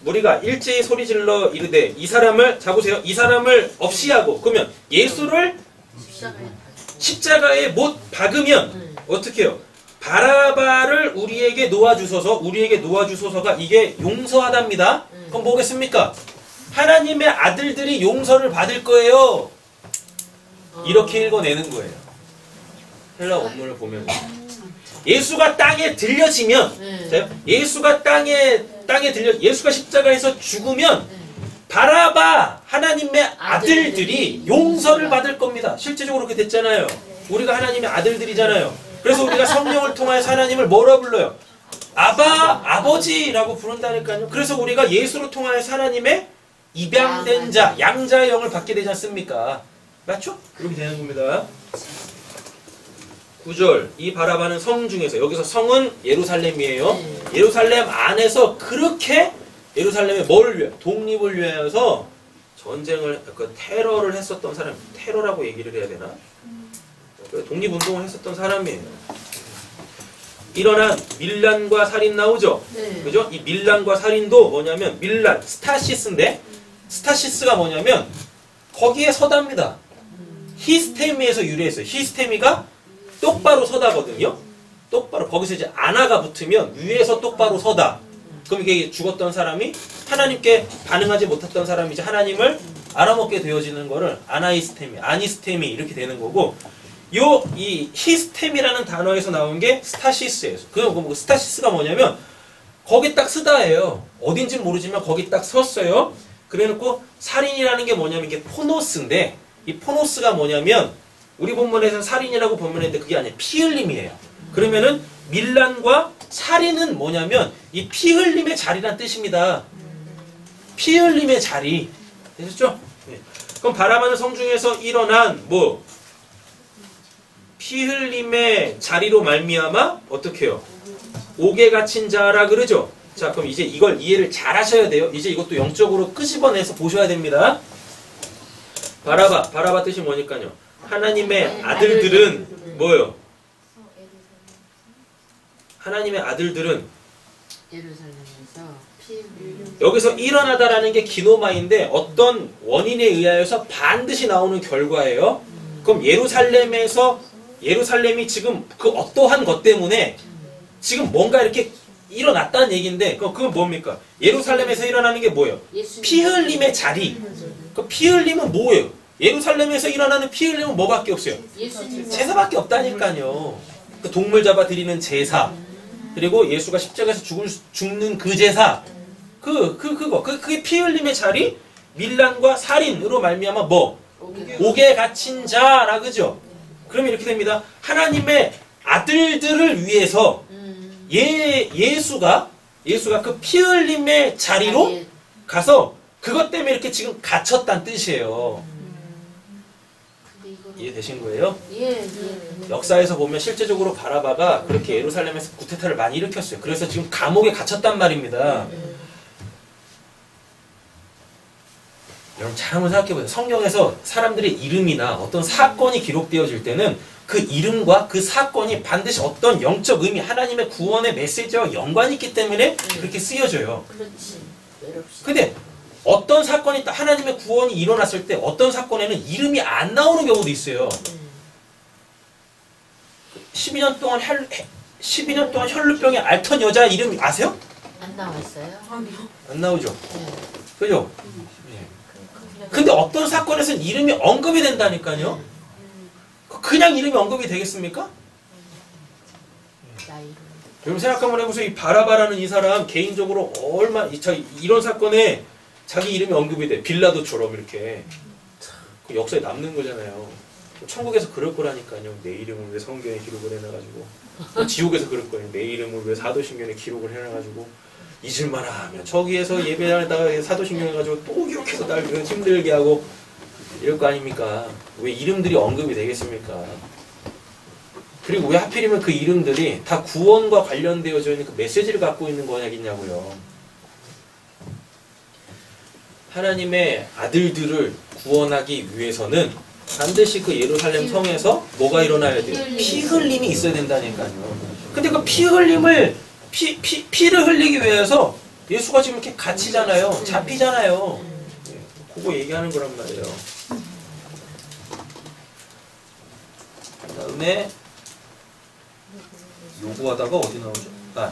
우리가 일제히 소리질러 이르되 이 사람을 자 보세요. 이 사람을 없이 하고 그러면 예수를 십자가에 못 박으면 어떻게 해요? 바라바를 우리에게 놓아주소서가 이게 용서하답니다. 그럼 뭐겠습니까? 하나님의 아들들이 용서를 받을 거예요. 이렇게 읽어내는 거예요. 헬라 원문을 보면 예수가 땅에 들려지면 예수가 땅에 예수가 십자가에서 죽으면 바라바 하나님의 아들들이 용서를 받을 겁니다. 실제적으로 그렇게 됐잖아요. 우리가 하나님의 아들들이잖아요. 그래서 우리가 성령을 통하여서 하나님을 뭐라 불러요? 아버지라고 부른다니까요. 그래서 우리가 예수로 통하여서 하나님의 입양된 자, 양자의 영을 받게 되지 않습니까? 맞죠? 그렇게 되는 겁니다. 9절 이 바라바는 성 중에서 여기서 성은 예루살렘이에요. 예루살렘 안에서 그렇게 예루살렘의 뭐를 위해 독립을 위하여서 전쟁을 그 테러를 했었던 사람 테러라고 얘기를 해야 되나? 독립운동을 했었던 사람이에요. 일어난 밀란과 살인 나오죠? 그죠? 이 밀란과 살인도 뭐냐면 밀란, 스타시스인데 스타시스가 뭐냐면 거기에 서답니다. 히스테미에서 유래했어요. 히스테미가 똑바로 서다거든요. 똑바로 거기서 이제 아나가 붙으면 위에서 똑바로 서다. 그럼 이게 죽었던 사람이 하나님께 반응하지 못했던 사람이 이제 하나님을 알아먹게 되어지는 거를 아나이스테미, 아니스테미 이렇게 되는 거고 이 히스템이라는 단어에서 나온 게 스타시스예요. 그 스타시스가 뭐냐면 거기 딱 쓰다예요. 어딘지 모르지만 거기 딱 섰어요. 그래놓고 살인이라는 게 뭐냐면 이게 포노스인데 이 포노스가 뭐냐면 우리 본문에서는 살인이라고 본문했는데 그게 아니라 피 흘림이에요. 그러면은 밀란과 살인은 뭐냐면 이 피 흘림의 자리란 뜻입니다. 피 흘림의 자리. 되셨죠? 네. 그럼 바라바는 성 중에서 일어난 피 흘림의 자리로 말미암아 어떻게 해요? 옥에 갇힌 자라 그러죠? 자, 그럼 이제 이걸 이해를 잘 하셔야 돼요. 이제 이것도 영적으로 끄집어내서 보셔야 됩니다. 바라바 뜻이 뭐니까요? 하나님의 아들들은 뭐예요? 하나님의 아들들은 예루살렘에서 여기서 일어나다라는 게 기노마인데 어떤 원인에 의하여서 반드시 나오는 결과예요. 그럼 예루살렘이 지금 그 어떠한 것 때문에 지금 뭔가 이렇게 일어났다는 얘기인데 그건 뭡니까? 예루살렘에서 일어나는 게 뭐예요? 피 흘림의 자리. 그 피 흘림은 뭐예요? 예루살렘에서 일어나는 피 흘림은 뭐밖에 없어요? 제사밖에 없다니까요. 그 동물 잡아 드리는 제사. 그리고 예수가 십자가에서 죽는 그 제사. 그게 피 흘림의 자리? 밀란과 살인으로 말미암아 옥에 갇힌 자라 그죠? 그러면 이렇게 됩니다. 하나님의 아들들을 위해서 예수가 그 피 흘림의 자리로 가서 그것 때문에 이렇게 지금 갇혔다는 뜻이에요. 이해되신 거예요? 역사에서 보면 실제적으로 바라바가 그렇게 예루살렘에서 구테타를 많이 일으켰어요. 그래서 지금 감옥에 갇혔단 말입니다. 여러분 잘 한번 생각해보세요. 성경에서 사람들의 이름이나 어떤 사건이 기록되어질 때는 그 이름과 그 사건이 반드시 어떤 영적 의미, 하나님의 구원의 메시지와 연관이 있기 때문에 그렇게 쓰여져요. 근데 어떤 사건이 하나님의 구원이 일어났을 때 어떤 사건에는 이름이 안 나오는 경우도 있어요. 12년 동안 12년 동안 혈루병에 앓던 여자 이름 아세요? 안 나왔어요? 아니요. 안 나오죠? 네. 그죠? 근데 어떤 사건에서는 이름이 언급이 된다니까요? 그냥 이름이 언급이 되겠습니까? 나이로. 여러분 생각 한번 해보세요. 이 바라바라는 이 사람 개인적으로 이런 사건에 자기 이름이 언급이 돼. 빌라도처럼 이렇게. 그 역사에 남는 거잖아요. 천국에서 그럴 거라니까요. 내 이름을 왜 성경에 기록을 해놔가지고. 지옥에서 그럴 거예요. 내 이름을 왜 사도신경에 기록을 해놔가지고. 잊을만 하면 저기에서 예배하다가 사도신경 해가지고 또 기록해서 날 힘들게 하고 이럴 거 아닙니까? 왜 이름들이 언급이 되겠습니까? 그리고 왜 하필이면 그 이름들이 다 구원과 관련되어져 있는 그 메시지를 갖고 있는 거냐겠냐고요. 하나님의 아들들을 구원하기 위해서는 반드시 그 예루살렘 성에서 뭐가 일어나야 돼요? 피 흘림이 있어야 된다니까요. 근데 그 피 흘림을 피를 흘리기 위해서 예수가 지금 이렇게 갇히잖아요. 잡히잖아요. 그거 얘기하는 거란 말이에요. 그 다음에 요구하다가 어디 나오죠?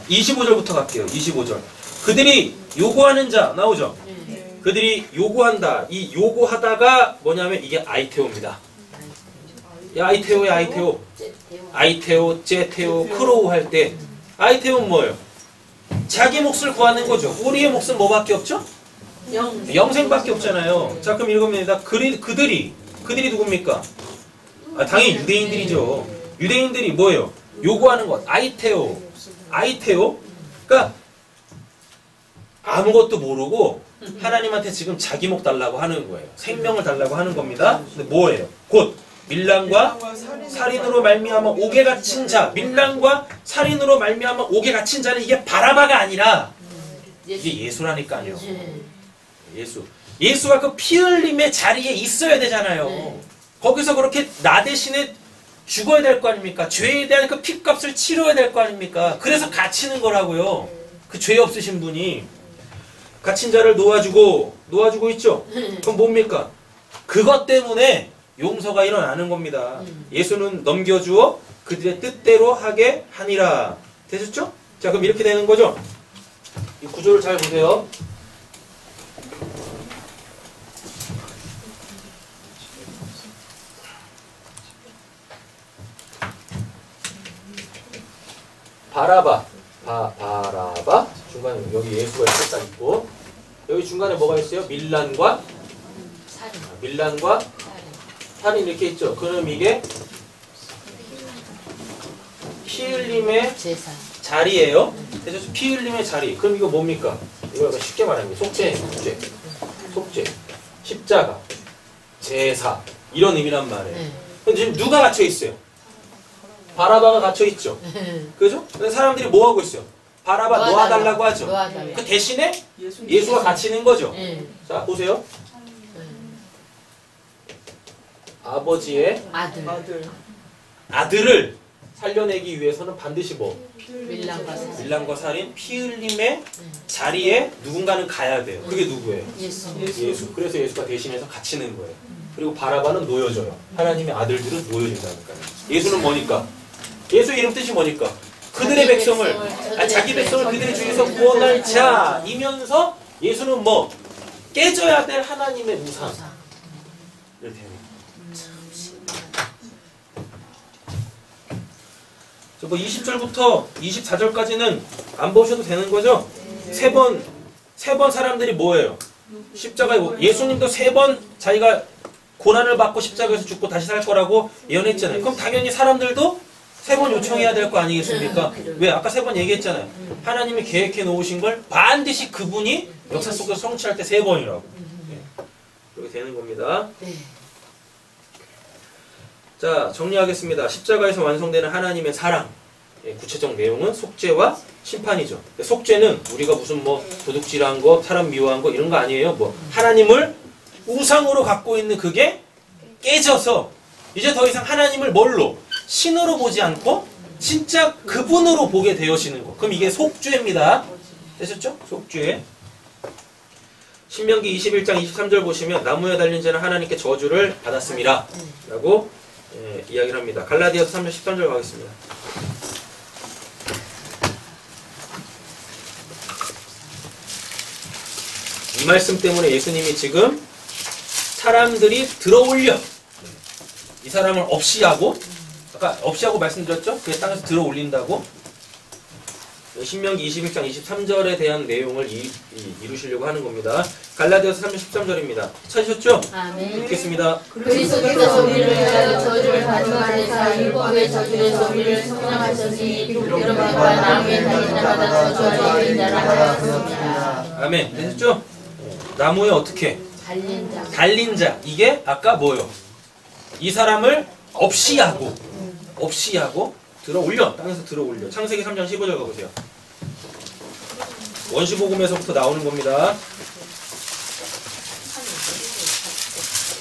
25절부터 갈게요. 25절. 그들이 요구하는 자 나오죠? 네. 그들이 요구한다. 이 요구하다가 뭐냐면 이게 아이테오입니다. 아이테오야 아이테오. 아이테오, 제테오, 크로우 할 때 아이테오는 뭐예요? 자기 몫을 구하는 거죠. 우리의 몫은 뭐밖에 없죠? 영생밖에 없잖아요. 자 그럼 읽으면 그들이 누굽니까? 당연히 유대인들이죠. 유대인들이 뭐예요? 요구하는 것. 아이테오. 그러니까 아무것도 모르고 하나님한테 지금 자기 목 달라고 하는 거예요. 생명을 달라고 하는 겁니다. 근데 뭐예요? 곧 밀란과 살인으로 말미암아 옥에 갇힌 자. 밀란과 살인으로 말미암아 옥에 갇힌 자는 이게 바라바가 아니라 이게 예수라니까요. 예수가 그 피 흘림의 자리에 있어야 되잖아요. 거기서 그렇게 나 대신에 죽어야 될 거 아닙니까? 죄에 대한 그 핏값을 치러야 될 거 아닙니까? 그래서 갇히는 거라고요. 그 죄 없으신 분이 갇힌 자를 놓아주고 있죠? 그럼 뭡니까? 그것 때문에 용서가 일어나는 겁니다. 예수는 넘겨주어 그들의 뜻대로 하게 하니라. 되셨죠? 자 그럼 이렇게 되는 거죠? 이 구조를 잘 보세요. 바라바 중간에 여기 예수가 살짝 있고 여기 중간에 뭐가 있어요? 밀란과 살인 이렇게 있죠. 그럼 이게 피 흘림의 자리예요. 그래서 피 흘림의 자리. 그럼 이거 뭡니까? 이거 쉽게 말하면 속죄, 십자가, 제사 이런 의미란 말이에요. 근데 지금 누가 갇혀 있어요? 바라바가 갇혀 있죠. 그죠? 근데 사람들이 뭐 하고 있어요? 바라바 놓아달라고 하죠. 그 대신에 예수가 갇히는 거죠. 자 보세요. 아버지의 아들을 살려내기 위해서는 반드시 뭐? 밀란과 살인, 피 흘림의 자리에 누군가는 가야 돼요. 그게 누구예요? 예수. 그래서 예수가 대신해서 갇히는 거예요. 그리고 바라바는 놓여져요. 하나님의 아들들은 놓여진다니까요. 예수는 뭐니까? 예수 이름 뜻이 뭐니까? 그들의 백성을, 자기 백성을 그들의 중에서 구원할 자이면서 예수는 뭐? 깨져야 될 하나님의 우상. 이렇게 돼요. 뭐 20절부터 24절까지는 안 보셔도 되는 거죠? 세 번 사람들이 뭐예요? 십자가에 예수님도 3번 자기가 고난을 받고 십자가에서 죽고 다시 살 거라고 예언했잖아요. 그럼 당연히 사람들도 3번 요청해야 될 거 아니겠습니까? 왜? 아까 3번 얘기했잖아요. 하나님이 계획해 놓으신 걸 반드시 그분이 역사 속에서 성취할 때 3번이라고. 그렇게 되는 겁니다. 자, 정리하겠습니다. 십자가에서 완성되는 하나님의 사랑. 구체적 내용은 속죄와 심판이죠. 속죄는 우리가 무슨 뭐 도둑질한 거, 사람 미워한 거 이런 거 아니에요. 뭐 하나님을 우상으로 갖고 있는 그게 깨져서 이제 더 이상 하나님을 뭘로? 신으로 보지 않고 진짜 그분으로 보게 되어지는 거. 그럼 이게 속죄입니다. 되셨죠? 속죄. 신명기 21장 23절 보시면 나무에 달린 자는 하나님께 저주를 받았습니다. 라고 이야기를 합니다. 갈라디아서 3장 13절 가겠습니다. 이 말씀 때문에 예수님이 지금 사람들이 들어올려. 이 사람을 없이 하고, 아까 없이 하고 말씀드렸죠? 그게 땅에서 들어올린다고. 신명기 21장 23절에 대한 내용을 이루시려고 하는 겁니다. 갈라디아서 3장 13절입니다. 찾으셨죠? 아멘. 읽겠습니다. 그리스도께서 우리를 위하여 저주를 가져가내사 율법의 저주에서 우리를 성령하셨으니 여러분과 나무에 달린 자마다 저주의 자라 하였습니다. 아멘. 되셨죠? 나무에 어떻게? 달린 자. 달린 자. 이게 아까 뭐요? 이 사람을 없이 하고 들어올려. 땅에서 들어올려. 창세기 3장 15절 가보세요. 원시복음에서부터 나오는 겁니다.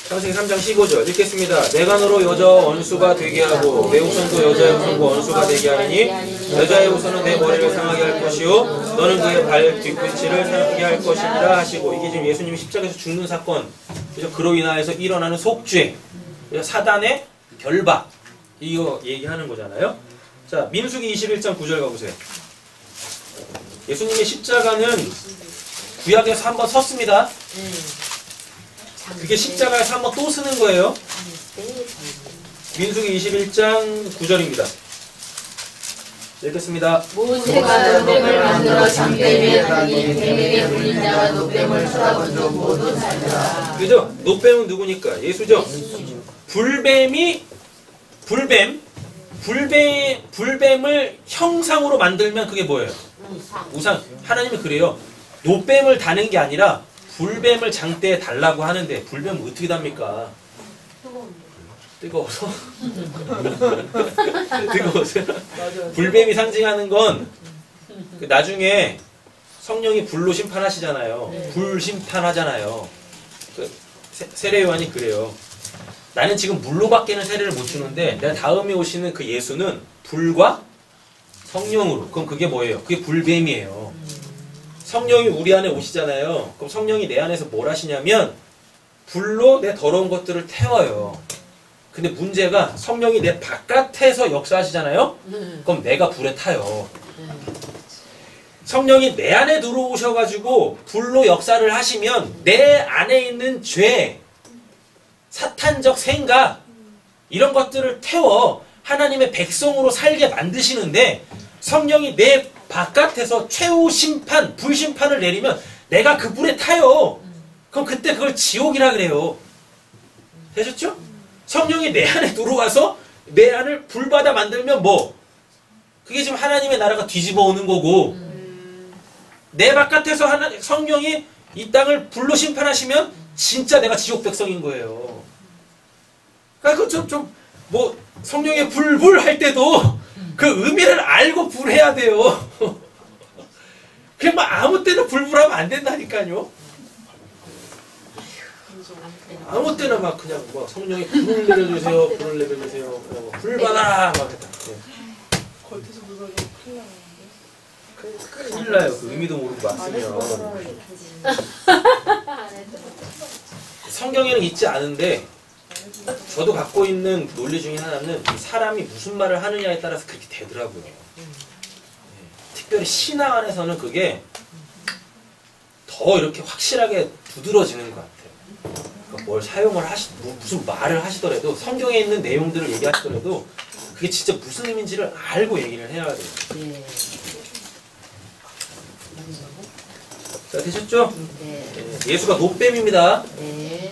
창세기 3장 15절 읽겠습니다. 내가 너로 여자 원수가 되게 하고 내 후손도 여자의 후손과 원수가 되게 하리니 여자의 후손은 내 머리를 상하게 할 것이요 너는 그의 발 뒤꿈치를 상하게 할 것이니라 하시고, 이게 지금 예수님이 십자가에서 죽는 사건, 그래서 그로 인하여서 일어나는 속죄, 사단의 결박, 이거 얘기하는 거잖아요. 자, 민수기 21장 9절 가보세요. 예수님의 십자가는 구약에서 한번 섰습니다. 그게 십자가에서 한번 또 쓰는 거예요. 민수기 21장 9절입니다. 읽겠습니다. 모세가 노뱀을 만들어 장대 위에 다니 뱀에게 물린 자가 노뱀을 쳐다본도 모두 살더라. 그죠? 노뱀은 누구니까? 예수죠? 불뱀을 형상으로 만들면 그게 뭐예요? 우상. 하나님이 그래요. 노뱀을 다는 게 아니라 불뱀을 장대에 달라고 하는데, 불뱀은 어떻게 답니까? 뜨거워서? 뜨거워서? 불뱀이 상징하는 건 나중에 성령이 불로 심판하시잖아요. 불 심판하잖아요. 세례 요한이 그래요. 나는 지금 물로밖에는 세례를 못 주는데 내가 다음에 오시는 그 예수는 불과 성령으로. 그럼 그게 뭐예요? 그게 불뱀이에요. 성령이 우리 안에 오시잖아요. 그럼 성령이 내 안에서 뭘 하시냐면 불로 내 더러운 것들을 태워요. 근데 문제가 성령이 내 바깥에서 역사하시잖아요. 그럼 내가 불에 타요. 성령이 내 안에 들어오셔가지고 불로 역사를 하시면 내 안에 있는 죄, 사탄적 생각, 이런 것들을 태워 하나님의 백성으로 살게 만드시는데, 성령이 내 바깥에서 최후 심판, 불심판을 내리면 내가 그 불에 타요. 그럼 그때 그걸 지옥이라 그래요. 되셨죠? 성령이 내 안에 들어와서 내 안을 불바다 만들면 뭐? 그게 지금 하나님의 나라가 뒤집어 오는 거고, 내 바깥에서 성령이 이 땅을 불로 심판하시면 진짜 내가 지옥 백성인 거예요. 그러니까 뭐 성령의 불 할 때도 그 의미를 알고 불해야 돼요. 그냥 막 아무 때나 불하면 안 된다니까요. 아무 때나 막 그냥 뭐 성령이 불을 내려주세요, 불을 내려주세요, 불 받아라 막 했다. 겉에서 물건이 큰일 나는데. 큰일 나요. 그 의미도 모르고 막 쓰면. 성경에는 있지 않은데 저도 갖고 있는 논리 중에 하나는 사람이 무슨 말을 하느냐에 따라서 그렇게 되더라고요. 특별히 신앙 안에서는 그게 더 이렇게 확실하게 두드러지는 것 같아요. 그러니까 뭘 사용을 무슨 말을 하시더라도, 성경에 있는 내용들을 얘기하시더라도 그게 진짜 무슨 의미인지를 알고 얘기를 해야 돼요. 자, 되셨죠? 네. 예수가 노뱀입니다. 네.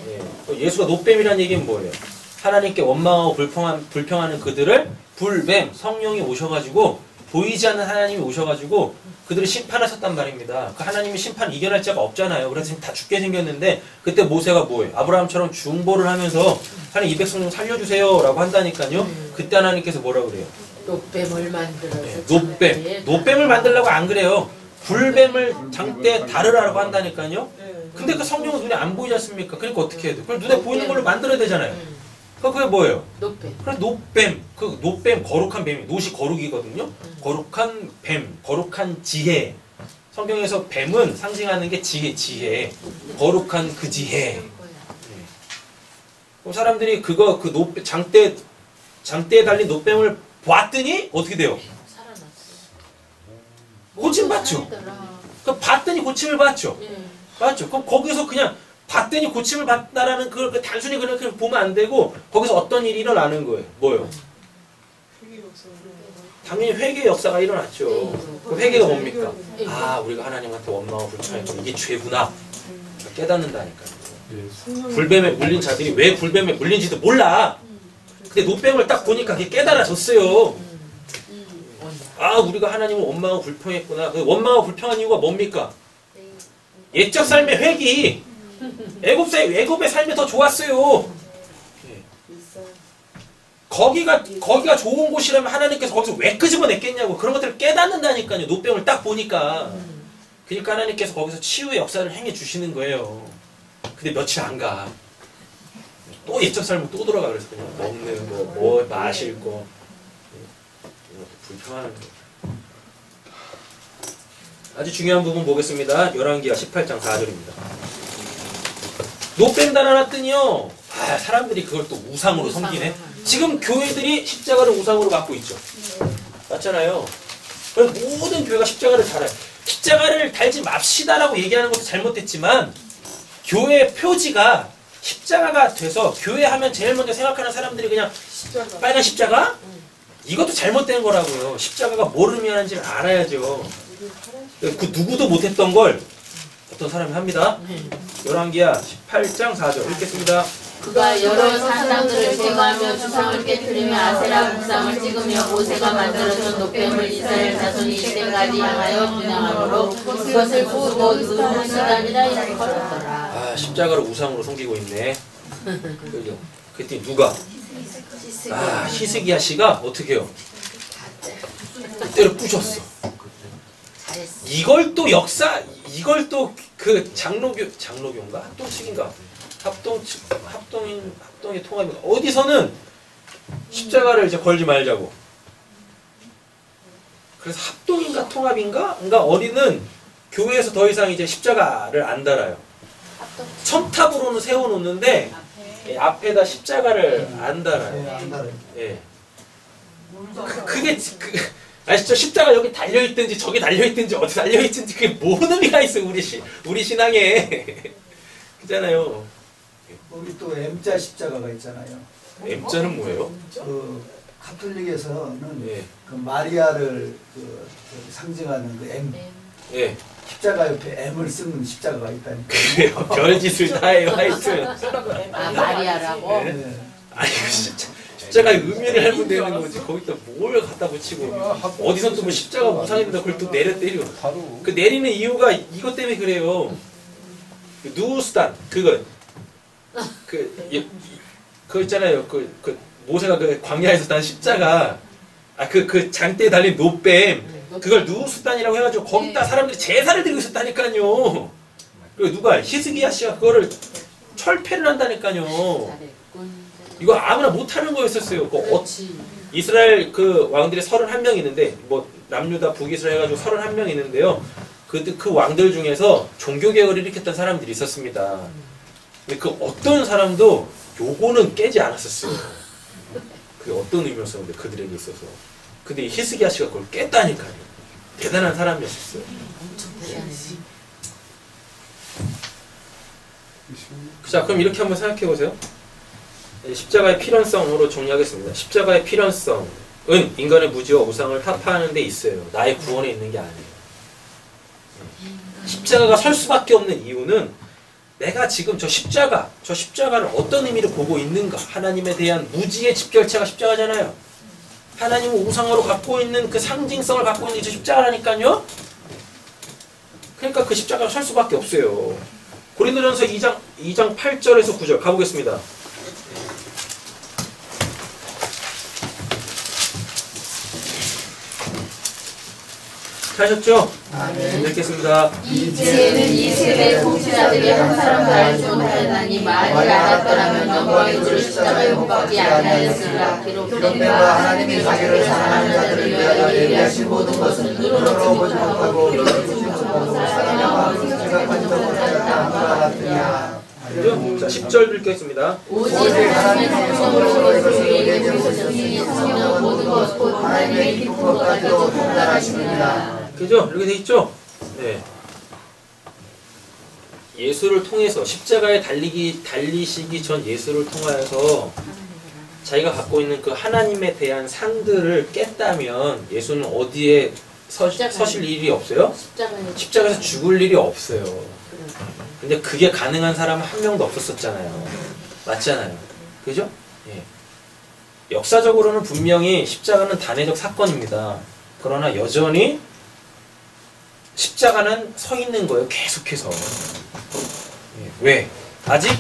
예수가 노뱀이라는 얘기는 뭐예요? 하나님께 원망하고 불평하는 그들을 불뱀, 성령이 오셔가지고, 보이지 않는 하나님이 오셔가지고 그들을 심판하셨단 말입니다. 그 하나님이 심판 이겨낼 자가 없잖아요. 그래서 지금 다 죽게 생겼는데, 그때 모세가 뭐예요? 아브라함처럼 중보를 하면서 하나님 이 백성 좀 살려주세요 라고 한다니까요. 그때 하나님께서 뭐라 그래요? 노뱀을 만들어서 노뱀을 만들려고 안 그래요. 불뱀을 장대에 다르라고 한다니까요. 근데 그 성령은 눈에 안 보이지 않습니까? 그러니까 어떻게 해야 돼? 그럼 눈에 보이는 걸로 만들어야 되잖아요. 그게 뭐예요? 노뱀. 그래, 노뱀. 그 노뱀, 거룩한 뱀이, 노시 거룩이거든요. 거룩한 뱀, 거룩한 지혜. 성경에서 뱀은 상징하는 게 지혜. 거룩한 그 지혜. 그럼 사람들이 그 장대에 달린 노뱀을 봤더니 어떻게 돼요? 고침 받죠. 그 봤더니 고침을 받죠. 맞죠? 그럼 거기서 그냥 봤더니 고침을 받다라는 그걸 단순히 그냥 보면 안 되고 거기서 어떤 일이 일어나는 거예요. 뭐요? 당연히 회개의 역사가 일어났죠. 그 회개가 뭡니까? 아, 우리가 하나님한테 원망하고 불평했고 이게 죄구나. 깨닫는다니까요. 불뱀에 물린 자들이 왜 불뱀에 물린지도 몰라. 근데 노뱀을 딱 보니까 그게 깨달아졌어요. 아, 우리가 하나님을 원망하고 불평했구나. 그 원망하고 불평한 이유가 뭡니까? 옛적 삶의 회귀. 애굽의 삶이 더 좋았어요. 거기가 좋은 곳이라면 하나님께서 거기서 왜 끄집어냈겠냐고. 그런 것들을 깨닫는다니까요. 노병을 딱 보니까. 그러니까 하나님께서 거기서 치유의 역사를 행해 주시는 거예요. 근데 며칠 안 가. 또 옛적 삶으로 또 돌아가. 그래서 그냥 먹는 거, 뭐 마실 거. 불평하는 거. 아주 중요한 부분 보겠습니다. 열왕기하 18장 4절입니다. 노뱀 달아놨더니요. 아, 사람들이 그걸 또 우상으로 섬기네. 지금 교회들이 십자가를 우상으로 갖고 있죠. 맞잖아요. 그럼 모든 교회가 십자가를 달아요. 십자가를 달지 맙시다라고 얘기하는 것도 잘못됐지만 교회의 표지가 십자가가 돼서 교회 하면 제일 먼저 생각하는 사람들이 그냥 빨간 십자가? 이것도 잘못된 거라고요. 십자가가 뭘 의미하는지를 알아야죠. 그 누구도 못했던 걸 어떤 사람이 합니다. 열왕기하 18장 4절 읽겠습니다. 그가 여러 산당들을 제거하며 주상을 깨뜨리며 아세라 우상을 찍으며 모세가 만들어준 노뱀을 이스라엘 자손이 이때까지 향하여 분양하므로 그것을 보고 누르시다니라 이렇게 걸었더라. 아, 십자가를 우상으로 섬기고 있네. 그죠? 그랬더니 누가? 아, 히스기야 씨가 어떻게 해요? 그때를 부셨어. 이걸 또 이걸 또 그 장로교인가? 합동측인가? 합동의 통합인가? 어디서는 십자가를 이제 걸지 말자고. 그래서 합동인가 통합인가? 그러니까 어디는 교회에서 더 이상 이제 십자가를 안 달아요. 첨탑으로는 세워놓는데 앞에다 십자가를 안 달아요. 예. 그게 아시죠? 십자가 여기 달려있든지 저기 달려있든지 어디 달려있든지 그게 뭔 의미가 있어요. 우리 신앙에. 그잖아요. 우리 또 M자 십자가가 있잖아요. M자는 뭐예요? 그 카톨릭에서는 예. 그 마리아를 그 상징하는 그 M. 예. 십자가 옆에 M을 쓰는 십자가가 있다니까. 그래요. 별짓을 다 해요. 하여튼. 아, 마리아라고? 네. 아니, 십자가의 의미를 알면 되는 거지. 거기다 뭘 갖다 붙이고. 어디서 또 뭐 십자가 우상인데 그걸 또 내려 때려. 그 내리는 이유가 이것 때문에 그래요. 그 누우스단, 그거 있잖아요. 그 모세가 그 광야에서 단 십자가, 그 장대에 달린 노뱀, 그걸 누우스단이라고 해가지고 거기다 사람들이 제사를 드리고 있었다니까요. 그리고 누가 히스기야 씨가 그거를 철폐를 한다니까요. 이거 아무나 못하는 거였었어요. 이스라엘 그 왕들이 31명 있는데, 뭐 남유다 북이스라엘 해가지고 31명 있는데요. 그 왕들 중에서 종교개혁을 일으켰던 사람들이 있었습니다. 근데 그 어떤 사람도 요거는 깨지 않았었어요. 그게 어떤 의미였었는데 그들에게 있어서. 근데 이 히스기야 씨가 그걸 깼다니까요. 대단한 사람이었어요. 자, 그럼 이렇게 한번 생각해 보세요. 십자가의 필연성으로 정리하겠습니다. 십자가의 필연성은 인간의 무지와 우상을 타파하는 데 있어요. 나의 구원에 있는 게 아니에요. 십자가가 설 수밖에 없는 이유는 내가 지금 저 십자가를 어떤 의미로 보고 있는가. 하나님에 대한 무지의 집결체가 십자가잖아요. 하나님은 우상으로 갖고 있는 그 상징성을 갖고 있는 게 저 십자가라니까요. 그러니까 그 십자가가 설 수밖에 없어요. 고린도전서 2장 8절에서 9절 가보겠습니다. 하셨죠? 읽겠습니다. 이제는 이 세대 통치자들이 한 사람도 알지 못하였나니 만일 알았더라면 영광의 주를 십자가에 못 박지 아니하였으리라. 기록되바 하나님이 자기를 사랑하는 자들을 위하여 예비하신 모든 것은 눈으로 보지 못하고 귀로 듣지 못하고 사랑하고 생각하지 못하였다 함과 같으리라. 자, 10절 읽겠습니다. 오직 하나님의 성령으로 그에게 주셨으니 성령 모든 것 곧 하나님의 깊은 것까지도 판단하시느니라. 그죠? 이렇게 돼 있죠? 네. 예수를 통해서 십자가에 달리시기 전 예수를 통하여서 자기가 갖고 있는 그 하나님에 대한 상들을 깼다면 예수는 어디에 서실 일이 없어요? 십자가에서 죽을 일이 없어요. 근데 그게 가능한 사람은 한 명도 없었잖아요. 맞잖아요. 그죠? 예. 역사적으로는 분명히 십자가는 단회적 사건입니다. 그러나 여전히 십자가는 서 있는 거예요. 계속해서. 예. 왜? 아직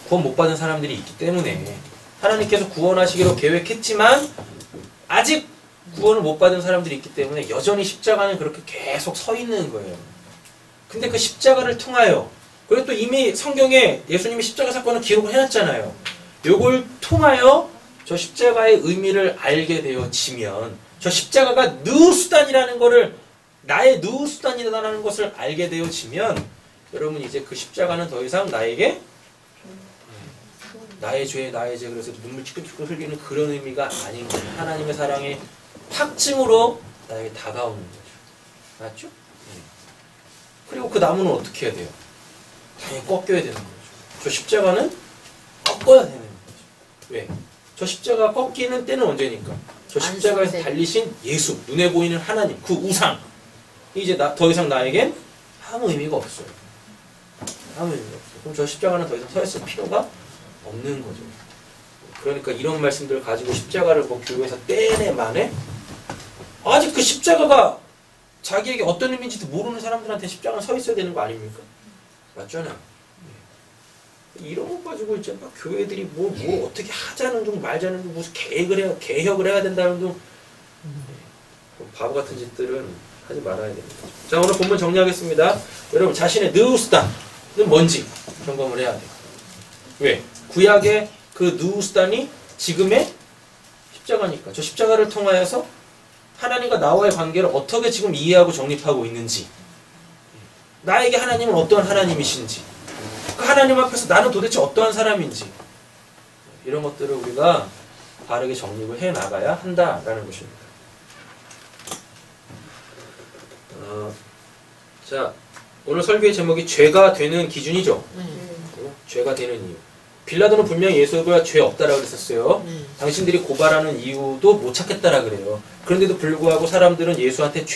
구원 못 받은 사람들이 있기 때문에. 하나님께서 구원하시기로 계획했지만 아직 구원을 못 받은 사람들이 있기 때문에 여전히 십자가는 그렇게 계속 서 있는 거예요. 근데 그 십자가를 통하여, 그리고 또 이미 성경에 예수님이 십자가 사건을 기록을 해놨잖아요. 요걸 통하여 저 십자가의 의미를 알게 되어지면, 저 십자가가 느수단이라는 거를, 나의 느수단이라는 것을 알게 되어지면, 여러분 이제 그 십자가는 더 이상 나에게 나의 죄, 그래서 눈물 찔끔찔끔 흘리는 그런 의미가 아닌 거예요. 하나님의 사랑의 확증으로 나에게 다가오는 거죠. 맞죠? 그리고 그 나무는 어떻게 해야 돼요? 당연히 꺾여야 되는 거죠. 저 십자가는 꺾어야 되는 거죠. 왜? 저 십자가 꺾이는 때는 언제니까? 저 십자가에서 달리신 예수, 눈에 보이는 하나님, 그 우상. 이제 더 이상 나에겐 아무 의미가 없어요. 아무 의미가 없어요. 그럼 저 십자가는 더 이상 서 있을 필요가 없는 거죠. 그러니까 이런 말씀들을 가지고 십자가를 뭐 교회에서 떼내 만에 아직 그 십자가가 자기에게 어떤 의미인지도 모르는 사람들한테 십자가는 서 있어야 되는 거 아닙니까? 맞잖아요. 이런 거 가지고 이제 막 교회들이 뭐 어떻게 하자는 둥 말자는 둥 무슨 개혁을 해야 된다는 둥 바보 같은 짓들은 하지 말아야 됩니다. 자, 오늘 본문 정리하겠습니다. 여러분 자신의 느우스단은 뭔지 점검을 해야 돼요. 왜? 구약의 그 느우스단이 지금의 십자가니까. 저 십자가를 통하여서 하나님과 나와의 관계를 어떻게 지금 이해하고 정립하고 있는지, 나에게 하나님은 어떠한 하나님이신지, 그 하나님 앞에서 나는 도대체 어떠한 사람인지, 이런 것들을 우리가 바르게 정립을 해 나가야 한다라는 것입니다. 자, 오늘 설교의 제목이 죄가 되는 기준이죠. 죄가 되는 이유. 빌라도는 분명히 예수가 죄 없다라고 그랬었어요. 당신들이 고발하는 이유도 못 찾겠다라 그래요. 그런데도 불구하고 사람들은 예수한테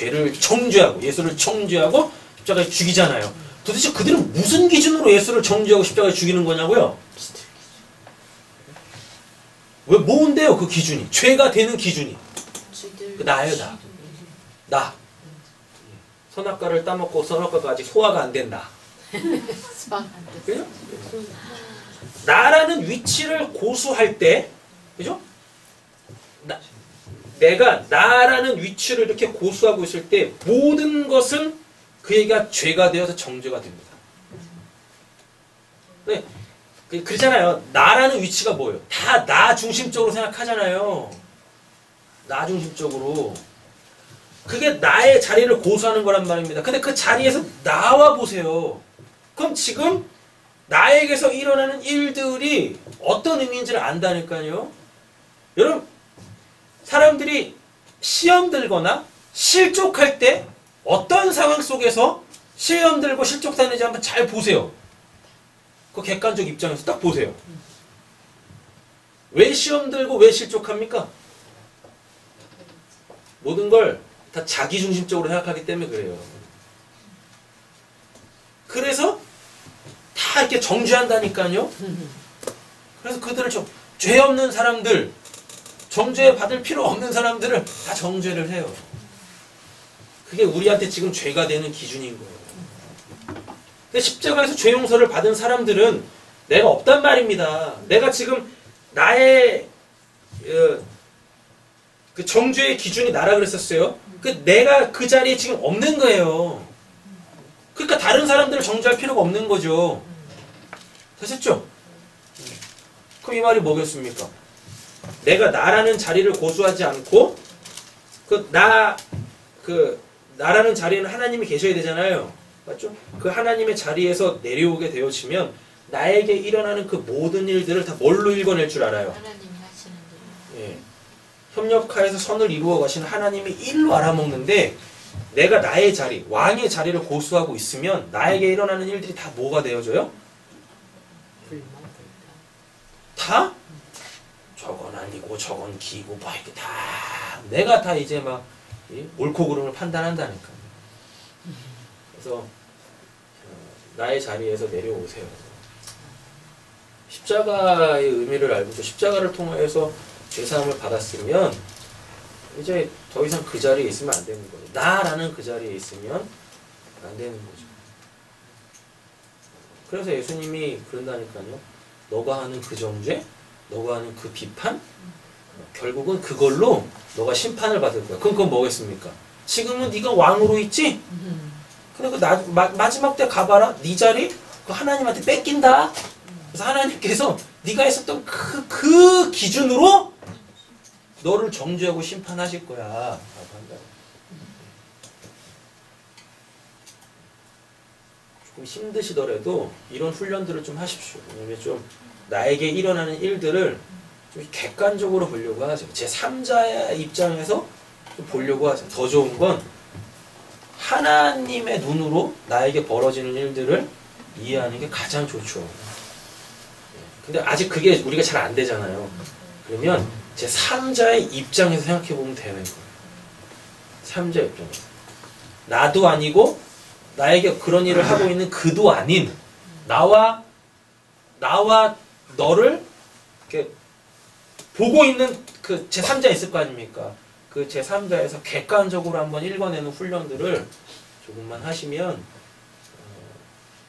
예수를 청죄하고 십자가에 죽이잖아요. 도대체 그들은 무슨 기준으로 예수를 정죄하고 십자가에 죽이는 거냐고요? 왜 뭔데요 그 기준이? 죄가 되는 기준이. 나예요, 나. 나. 선악과를 따먹고 선악과가 아직 소화가 안 된다. 그죠? 나라는 위치를 고수할 때, 그죠? 내가 나라는 위치를 이렇게 고수하고 있을 때 모든 것은 그에게 죄가 되어서 정죄가 됩니다. 네, 그렇잖아요. 나라는 위치가 뭐예요? 다 나 중심적으로 생각하잖아요. 나 중심적으로. 그게 나의 자리를 고수하는 거란 말입니다. 근데 그 자리에서 나와 보세요. 그럼 지금 나에게서 일어나는 일들이 어떤 의미인지를 안다니까요. 여러분, 사람들이 시험 들거나 실족할 때 어떤 상황 속에서 시험 들고 실족하는지 한번 잘 보세요. 그 객관적 입장에서 딱 보세요. 왜 시험 들고 왜 실족합니까? 모든 걸 다 자기중심적으로 생각하기 때문에 그래요. 그래서 다 이렇게 정죄한다니까요. 그래서 그들을 죄 없는 사람들, 정죄 받을 필요 없는 사람들을 다 정죄를 해요. 그게 우리한테 지금 죄가 되는 기준인 거예요. 근데 십자가에서 죄 용서를 받은 사람들은 내가 없단 말입니다. 내가 지금 나의 그 정죄의 기준이 나라 그랬었어요. 내가 그 자리에 지금 없는 거예요. 그러니까 다른 사람들을 정죄할 필요가 없는 거죠. 되셨죠? 그럼 이 말이 뭐겠습니까? 내가 나라는 자리를 고수하지 않고 나라는 자리에는 하나님이 계셔야 되잖아요. 맞죠? 그 하나님의 자리에서 내려오게 되어지면 나에게 일어나는 그 모든 일들을 다 뭘로 읽어낼 줄 알아요? 하나님이 하시는 대로. 예. 협력하여서 선을 이루어 가시는 하나님의 일로 알아먹는데 내가 나의 자리, 왕의 자리를 고수하고 있으면 나에게 일어나는 일들이 다 뭐가 되어져요? 다? 저건 아니고 저건 기고 뭐 이렇게 다 내가 다 이제 막 옳고 그름을 판단한다니까. 그래서 나의 자리에서 내려오세요. 십자가의 의미를 알고 또 십자가를 통해서 죄사함을 받았으면 이제 더 이상 그 자리에 있으면 안 되는 거죠. 나라는 그 자리에 있으면 안 되는 거죠. 그래서 예수님이 그런다니까요. 너가 하는 그 정죄, 너가 하는 그 비판, 결국은 그걸로 너가 심판을 받을 거야. 그건 뭐겠습니까? 지금은 네가 왕으로 있지? 근데 그 마지막 때 가봐라. 네 자리 그 하나님한테 뺏긴다. 그래서 하나님께서 네가 했었던 그 기준으로 너를 정죄하고 심판하실 거야. 라고 한다. 조금 힘드시더라도 이런 훈련들을 좀 하십시오. 왜냐면 좀 나에게 일어나는 일들을 좀 객관적으로 보려고 하죠. 제 3자의 입장에서 좀 보려고 하죠. 더 좋은 건 하나님의 눈으로 나에게 벌어지는 일들을 이해하는 게 가장 좋죠. 근데 아직 그게 우리가 잘 안 되잖아요. 그러면 제 3자의 입장에서 생각해 보면 되는 거예요. 3자 입장에서. 나도 아니고 나에게 그런 일을 하고 있는 그도 아닌 나와 너를 이렇게 보고 있는 그 제3자 있을 거 아닙니까? 그 제3자에서 객관적으로 한번 읽어내는 훈련들을 조금만 하시면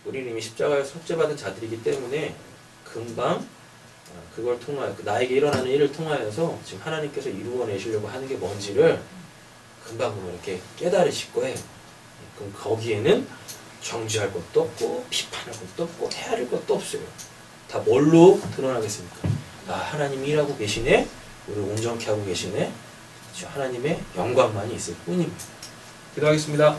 우리는 이미 십자가에서 속죄받은 자들이기 때문에 금방 그걸 통하여 나에게 일어나는 일을 통하여서 지금 하나님께서 이루어내시려고 하는 게 뭔지를 금방 이렇게 깨달으실 거예요. 그럼 거기에는 정죄할 것도 없고 비판할 것도 없고 헤아릴 것도 없어요. 다 뭘로 드러나겠습니까? 아, 하나님이 일하고 계시네. 우리를 온전케 하고 계시네. 하나님의 영광만이 있을 뿐입니다. 기도하겠습니다.